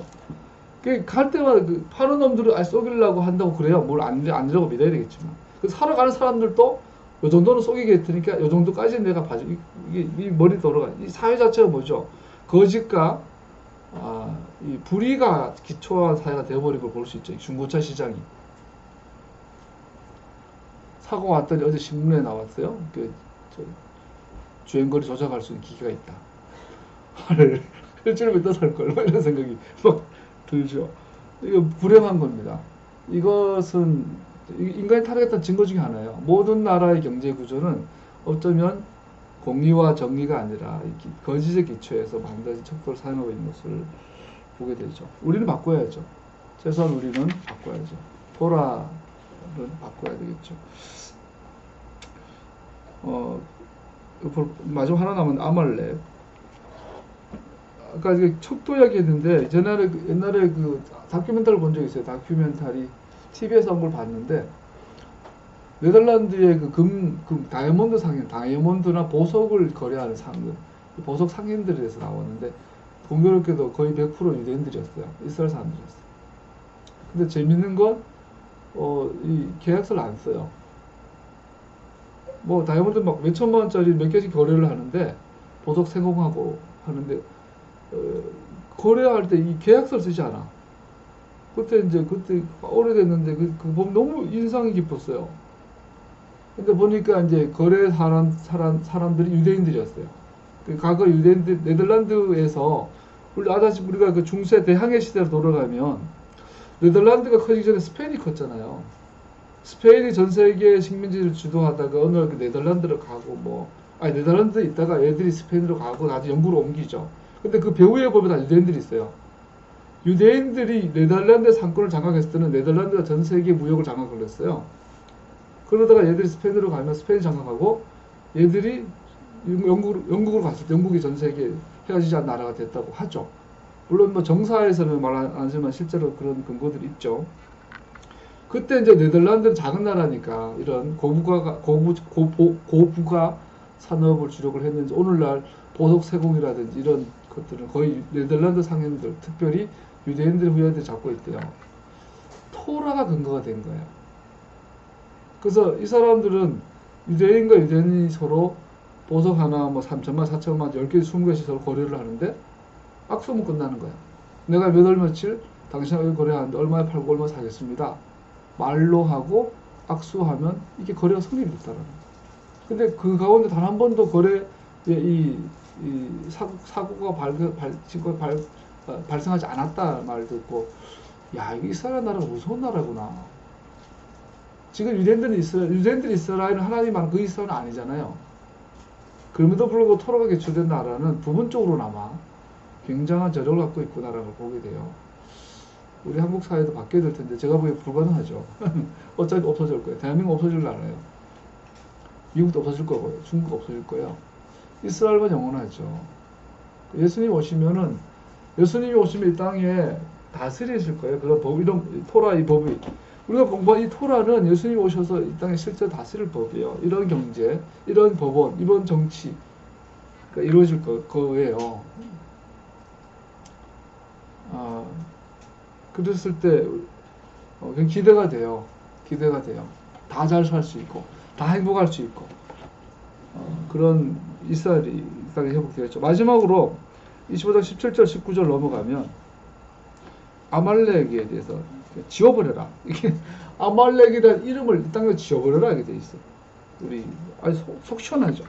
갈 때마다 파는 놈들은 쏘기려고 한다고 그래요. 뭘 안 되라고 믿어야 되겠지만. 사러 가는 사람들도 요 정도는 쏘기게 했으니까 요 정도까지는 내가 봐줘. 이 머리 돌아가. 이 사회 자체가 뭐죠? 거짓과 이 불의가 기초한 사회가 되어버린 걸 볼 수 있죠. 이 중고차 시장이. 사고 왔더니 어제 신문에 나왔어요. 주행거리 조작할 수 있는 기계가 있다. 일주일 믿다 살걸. 이런 생각이 막 들죠. 이거 불행한 겁니다. 이것은 인간이 타락했던 증거 중에 하나예요. 모든 나라의 경제 구조는 어쩌면 공의와 정의가 아니라 거짓의 기초에서 반드시 척도를 사용하고 있는 것을 보게 되죠. 우리는 바꿔야죠. 최소한 우리는 바꿔야죠. 토라는 바꿔야 되겠죠. 마지막 하나 남은 아말렉. 아까 척도 이야기 했는데 옛날에 그 다큐멘터리를 본 적이 있어요. 다큐멘터리 TV에서 한 걸 봤는데 네덜란드의 다이아몬드 상인, 다이아몬드나 보석을 거래하는 상인, 보석 상인들에 대해서 나왔는데 공교롭게도 거의 100% 유대인들이었어요. 이스라엘 사람들이었어요. 근데 재밌는 건 이 계약서를 안 써요. 뭐 다이아몬드 막 몇천만 원짜리 몇 개씩 거래를 하는데 보석 세공하고 하는데 거래할 때 이 계약서를 쓰지 않아. 그때 오래됐는데 그 보면 너무 인상이 깊었어요. 근데 보니까 이제 거래하는 사람들이 유대인들이었어요. 과거 유대인들 네덜란드에서 우리가 그 중세 대항해 시대로 돌아가면 네덜란드가 커지기 전에 스페인이 컸잖아요. 스페인이 전 세계 식민지를 주도하다가 어느 날 그 네덜란드로 가고 네덜란드에 있다가 애들이 스페인으로 가고 나중에 영국으로 옮기죠. 근데 그 배후에 보면 다 유대인들이 있어요. 유대인들이 네덜란드 상권을 장악했을 때는 네덜란드가 전 세계 무역을 장악을 했어요. 그러다가 얘들이 스페인으로 가면 스페인 장악하고 얘들이 영국으로 갔을 때 영국이 전 세계 헤어지지 않은 나라가 됐다고 하죠. 물론 뭐 정사에서는 말 안 하지만 실제로 그런 근거들이 있죠. 그때 이제 네덜란드는 작은 나라니까 이런 고부가 산업을 주력을 했는지 오늘날 보석 세공이라든지 이런 것들은 거의 네덜란드 상인들, 특별히 유대인들 후예들이 잡고 있대요. 토라가 근거가 된 거예요. 그래서 이 사람들은 유대인과 유대인이 서로 보석 하나 3천만, 4천만, 10개, 20개씩 서로 거래를 하는데 악수하면 끝나는 거야. 내가 몇 월 며칠 당신하고 거래하는데 얼마에 팔고 얼마 사겠습니다. 말로 하고 악수하면 이게 거래가 성립이 됐다는 거야. 근데 그 가운데 단 한 번도 사고가 발생하지 않았다 말 듣고 이게 이스라엘 나라가 무서운 나라구나. 지금 유대인들이 이스라엘은 하나님 그 이스라엘은 아니잖아요. 그럼에도 불구하고 토라가 개출된 나라는 부분적으로나마 굉장한 저력을 갖고 있구나라는 걸 보게 돼요. 우리 한국 사회도 바뀌어야 될 텐데 제가 보기에 불가능하죠. 어차피 없어질 거예요. 대한민국 없어질 나라예요. 미국도 없어질 거고요. 중국도 없어질 거예요. 이스라엘만 영원하죠. 예수님이 오시면 이 땅에 다스리실 거예요. 그런 법, 이런 토라 이 법이 우리가 공부한 이 토라는 예수님이 오셔서 이 땅에 실제 다스릴 법이에요. 이런 경제, 이런 법원, 이런 정치 그러니까 이루어질 거예요. 그랬을 때 기대가 돼요. 기대가 돼요. 다 잘 살 수 있고 다 행복할 수 있고 그런 이스라엘이 이 땅에 회복되었죠. 마지막으로 25장 17절 19절 넘어가면 아말렉에 대해서 지워버려라. 이게 아말렉이라는 이름을 이 땅에 지워버려라 하게 돼 있어요. 우리 아주 속 시원하죠.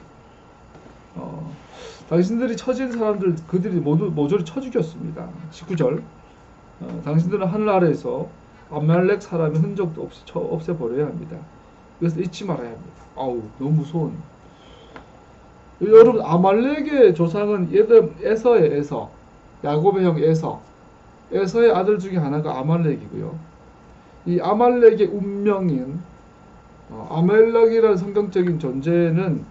당신들이 처진 사람들 그들이 모조리 쳐 죽였습니다. 19절 당신들은 하늘 아래에서 아말렉 사람의 흔적도 없이 없애버려야 합니다. 그래서 잊지 말아야 합니다. 아우 너무 무서운. 여러분 아말렉의 조상은 에서의 에서, 야곱의 형 에서의 아들 중에 하나가 아말렉이고요. 이 아말렉의 운명인 아말렉이라는 성경적인 존재는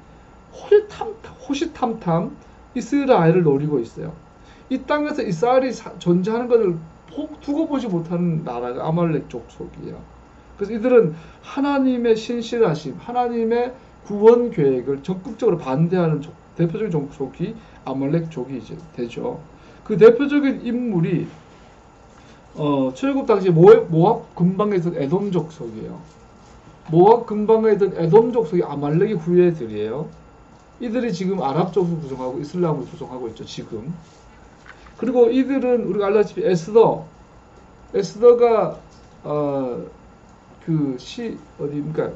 호시탐탐 이스라엘을 노리고 있어요. 이 땅에서 이스라엘이 존재하는 것을 두고 보지 못하는 나라가 아말렉 족속이에요. 그래서 이들은 하나님의 신실하심, 하나님의 구원 계획을 적극적으로 반대하는 대표적인 족속이 아말렉족이 이제 되죠. 그 대표적인 인물이 출애굽 당시 모압 근방에 있던 에돔 족속이에요. 모압 근방에 있던 에돔 족속이 아말렉의 후예들이에요. 이들이 지금 아랍 족속을 구성하고 이슬람을 구성하고 있죠. 지금. 그리고 이들은 우리가 알다시피 에스더가 어디입니까?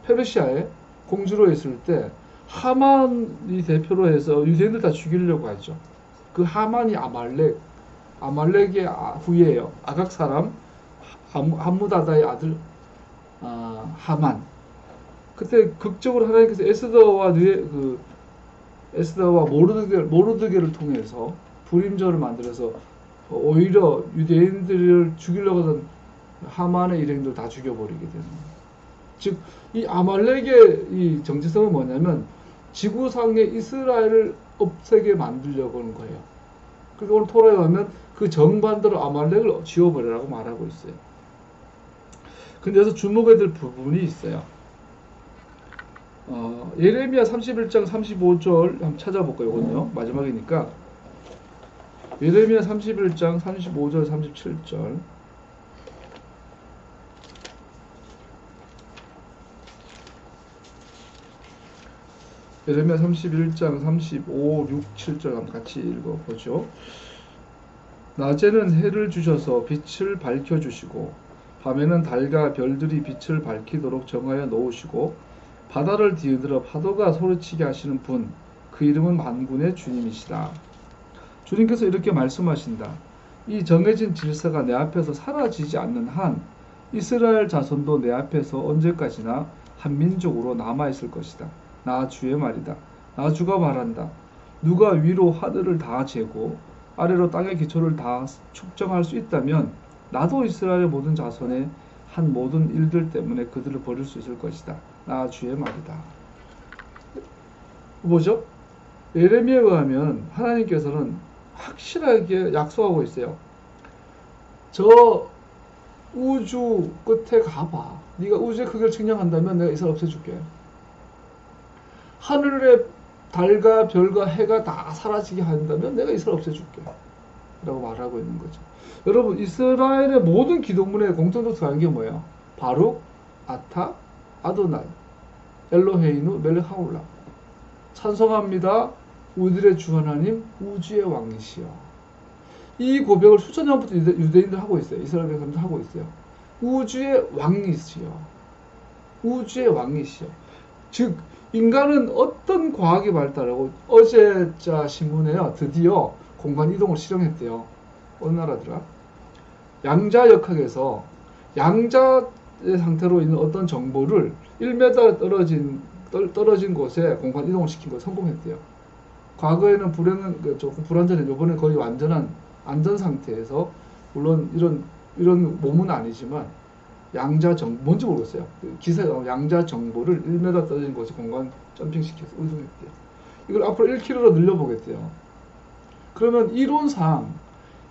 페르시아에 공주로 있을 때 하만이 대표로 해서 유대인들 다 죽이려고 하죠. 그 하만이 아말렉의 후예예요. 아각 사람 함무다다의 아들 하만. 그때 극적으로 하나님께서 에스더와 모르드게를 통해서 불임절을 만들어서 오히려 유대인들을 죽이려고 하던 하만의 일행들 다 죽여버리게 되는 거예요. 즉, 이 아말렉의 이 정체성은 뭐냐면 지구상의 이스라엘을 없애게 만들려고 하는 거예요. 그래서 오늘 토라에 가면 그 정반대로 아말렉을 지워버리라고 말하고 있어요. 근데 여기서 주목해야 될 부분이 있어요. 예레미야 31장 35절 한번 찾아볼까요? 이건요. 마지막이니까. 예레미야 31장 35절 37절. 예레미야 31장 35, 6, 7절 한번 같이 읽어보죠. 낮에는 해를 주셔서 빛을 밝혀주시고 밤에는 달과 별들이 빛을 밝히도록 정하여 놓으시고 바다를 뒤흔들어 파도가 소리치게 하시는 분, 그 이름은 만군의 주님이시다. 주님께서 이렇게 말씀하신다. 이 정해진 질서가 내 앞에서 사라지지 않는 한 이스라엘 자손도 내 앞에서 언제까지나 한 민족으로 남아있을 것이다. 나 주의 말이다. 나 주가 말한다. 누가 위로 하늘을 다 재고 아래로 땅의 기초를 다 측정할 수 있다면 나도 이스라엘의 모든 자손의 한 모든 일들 때문에 그들을 버릴 수 있을 것이다. 나 주의 말이다. 뭐죠? 예레미야에 의하면 하나님께서는 확실하게 약속하고 있어요. 저 우주 끝에 가봐. 네가 우주의 크기를 측량한다면 내가 이스라엘 없애줄게. 하늘의 달과 별과 해가 다 사라지게 한다면 내가 이스라엘 없애줄게. 라고 말하고 있는 거죠. 여러분, 이스라엘의 모든 기도문의 공통적으로 들어가는 게 뭐예요? 바룩, 아타, 아도나이, 엘로헤이누, 멜렉하울라. 찬송합니다. 우리들의 주 하나님, 우주의 왕이시여. 이 고백을 수천 년부터 유대인들 하고 있어요. 이스라엘 백성들 하고 있어요. 우주의 왕이시여. 우주의 왕이시여. 즉 인간은 어떤 과학이 발달하고 어제 신문에요. 드디어 공간 이동을 실험했대요. 어느 나라더라? 양자역학에서 양자의 상태로 있는 어떤 정보를 1m 떨어진 곳에 공간 이동을 시킨 거 성공했대요. 과거에는 조금 불완전해. 이번에 거의 완전한 안전 상태에서 물론 이런 몸은 아니지만 뭔지 모르겠어요. 그 기사 양자 정보를 1m 떨어진 곳에 공간 점핑시켜서 운송했대요. 이걸 앞으로 1km로 늘려보겠대요. 그러면 이론상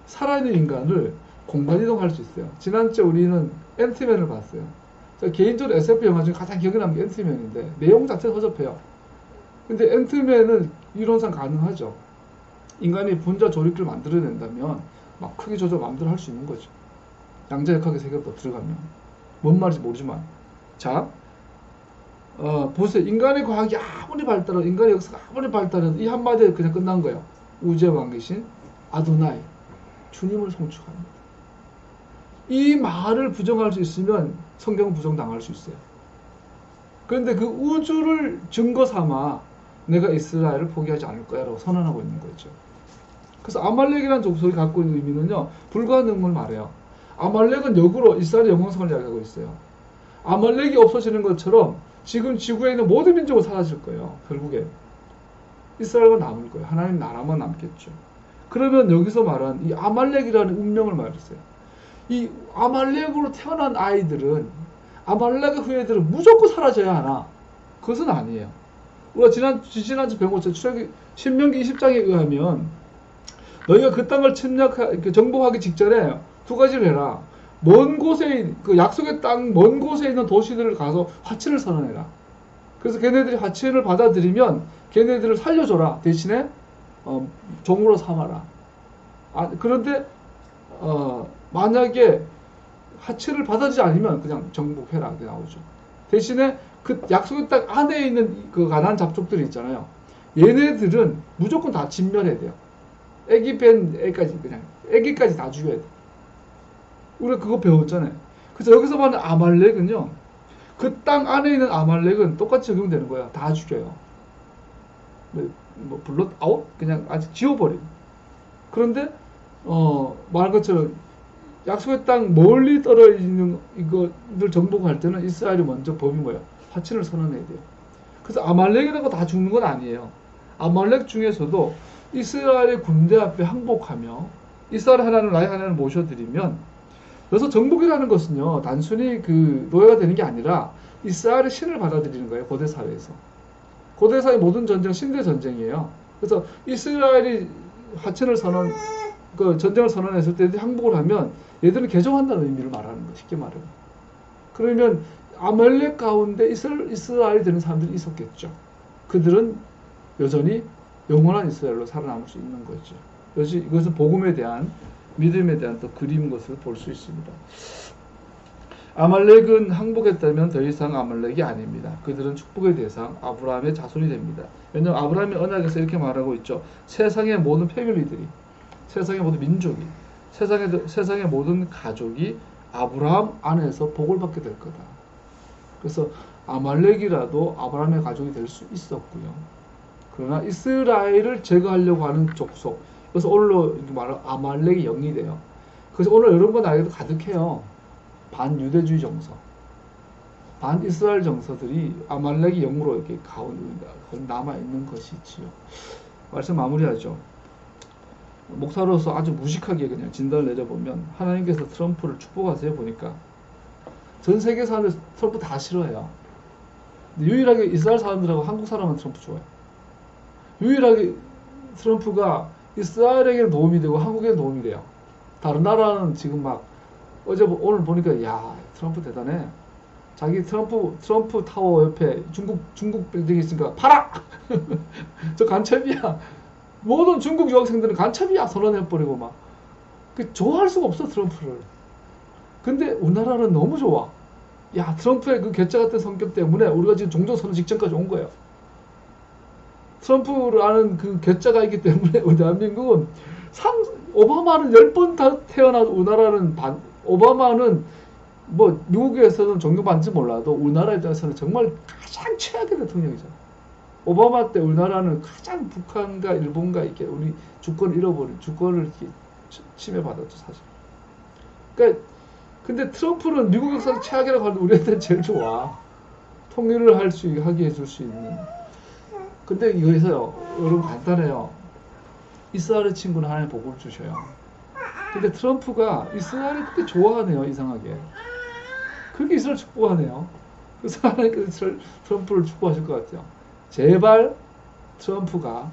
살아있는 인간을 공간 이동할 수 있어요. 지난주에 우리는 앤트맨을 봤어요. 제가 개인적으로 SF 영화 중에 가장 기억에 남는 게 앤트맨인데 내용 자체가 허접해요. 근데 앤트맨은 이론상 가능하죠. 인간이 분자 조립기를 만들어낸다면 막 크기 조절 마음대로 할 수 있는 거죠. 양자역학의 세계로 들어가면. 뭔 말인지 모르지만. 자, 보세요. 인간의 과학이 아무리 발달해도, 인간의 역사가 아무리 발달해도 이 한마디에 그냥 끝난 거예요. 우주의 왕이신 아도나이, 주님을 송축합니다. 이 말을 부정할 수 있으면 성경 부정당할 수 있어요. 그런데 그 우주를 증거 삼아 내가 이스라엘을 포기하지 않을 거야 라고 선언하고 있는 거죠. 그래서 아말렉이라는 족속이 갖고 있는 의미는요, 불가능을 말해요. 아말렉은 역으로 이스라엘의 영광성을 이야기하고 있어요. 아말렉이 없어지는 것처럼 지금 지구에 있는 모든 민족은 사라질 거예요. 결국에 이스라엘만 남을 거예요. 하나님 나라만 남겠죠. 그러면 여기서 말한 이 아말렉이라는 운명을 말했어요. 이 아말렉으로 태어난 아이들은, 아말렉의 후예들은 무조건 사라져야 하나? 그것은 아니에요. 우리가 지난주 배운 것처럼 신명기 20장에 의하면 너희가 그 땅을 정복하기 직전에 두 가지를 해라. 먼 곳에, 그 약속의 땅 먼 곳에 있는 도시들을 가서 화친을 선언해라. 그래서 걔네들이 화친을 받아들이면 걔네들을 살려줘라. 대신에 종으로 삼아라. 그런데 만약에 화친을 받아들이지 않으면 그냥 정복해라. 그게 나오죠. 대신에 그 약속의 땅 안에 있는 그 가나안 잡족들이 있잖아요. 얘네들은 무조건 다 진멸해야 돼요. 애기까지 다 죽여야 돼. 우리가 그거 배웠잖아요. 그래서 여기서 말하는 아말렉은요, 그 땅 안에 있는 아말렉은 똑같이 적용되는 거야. 다 죽여요. 블롯 아웃? 그냥 아직 지워버리고. 그런데 말한 것처럼 약속의 땅 멀리 떨어져 있는 이거를 정복할 때는 이스라엘이 먼저 법이 뭐야? 화친을 선언해야 돼요. 그래서 아말렉이라고 다 죽는 건 아니에요. 아말렉 중에서도 이스라엘의 군대 앞에 항복하며 이스라엘 하나님, 나의 하나님을 모셔드리면, 그래서 정복이라는 것은요, 단순히 그 노예가 되는 게 아니라 이스라엘의 신을 받아들이는 거예요. 고대 사회에서. 고대 사회 모든 전쟁 신대 전쟁이에요. 그래서 이스라엘이 전쟁을 선언했을 때 항복을 하면 얘들은 개종한다는 의미를 말하는 거예요. 쉽게 말하면. 그러면 아말렉 가운데 이스라엘이 되는 사람들이 있었겠죠. 그들은 여전히 영원한 이스라엘로 살아남을 수 있는 거죠. 이것은 복음에 대한, 믿음에 대한 또 그림인 것을 볼 수 있습니다. 아말렉은 항복했다면 더 이상 아말렉이 아닙니다. 그들은 축복의 대상, 아브라함의 자손이 됩니다. 왜냐하면 아브라함의 언약에서 이렇게 말하고 있죠. 세상의 모든 패밀리들이, 세상의 모든 민족이, 세상의 모든 가족이 아브라함 안에서 복을 받게 될 거다. 그래서 아말렉이라도 아브라함의 가족이 될 수 있었고요. 그러나 이스라엘을 제거하려고 하는 족속, 그래서 오늘로 말하는 아말렉이 영이 돼요. 그래서 오늘 여러분과 나에게도 가득해요. 반유대주의 정서, 반이스라엘 정서들이 아말렉이 영으로 이렇게 남아있는 것이지요. 말씀 마무리하죠. 목사로서 아주 무식하게 그냥 진단을 내려보면, 하나님께서 트럼프를 축복하세요 보니까 전 세계 사람들 트럼프 다 싫어해요. 근데 유일하게 이스라엘 사람들하고 한국 사람은 트럼프 좋아해요. 유일하게 트럼프가 이스라엘에게 도움이 되고 한국에 도움이 돼요. 다른 나라는 지금 막 오늘 보니까 야, 트럼프 대단해. 자기 트럼프 타워 옆에 중국 빌딩이 있으니까 팔아! 저 간첩이야. 모든 중국 유학생들은 간첩이야 선언해버리고 막. 좋아할 수가 없어, 트럼프를. 근데 우리나라는 너무 좋아. 야, 트럼프의 그 괴짜 같은 성격 때문에 우리가 지금 종전선언 직전까지 온 거예요. 트럼프라는 그 괴짜가 있기 때문에 우리 대한민국은 오바마는 10번 다 태어나도 우리나라는 오바마는 뭐 미국에서는 존경받는지 몰라도 우리나라 입장에서는 정말 가장 최악의 대통령이잖아. 오바마 때 우리나라는 가장 북한과 일본과 이렇게 우리 주권을 잃어버린, 주권을 이렇게 침해받았죠, 사실. 그러니까 근데 트럼프는 미국 역사에서 최악이라고 하는데 우리한테는 제일 좋아. 통일을 하게 해줄 수 있는. 근데 이거에서요, 여러분 간단해요. 이스라엘 친구는 하나님 복을 주셔요. 근데 트럼프가 이스라엘을 그렇게 좋아하네요, 이상하게. 그렇게 이스라엘 축복하네요. 그래서 하나님께서 트럼프를 축복하실 것 같아요. 제발 트럼프가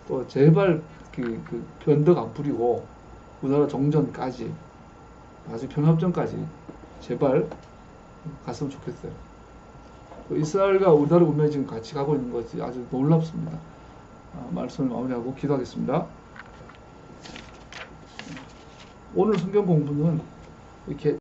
또 제발 그 변덕 안 부리고 우리나라 종전까지 아주 평화협정까지 제발 갔으면 좋겠어요. 이스라엘과 우리나라 운명이 지금 같이 가고 있는 것이 아주 놀랍습니다. 말씀을 마무리하고 기도하겠습니다. 오늘 성경 공부는 이렇게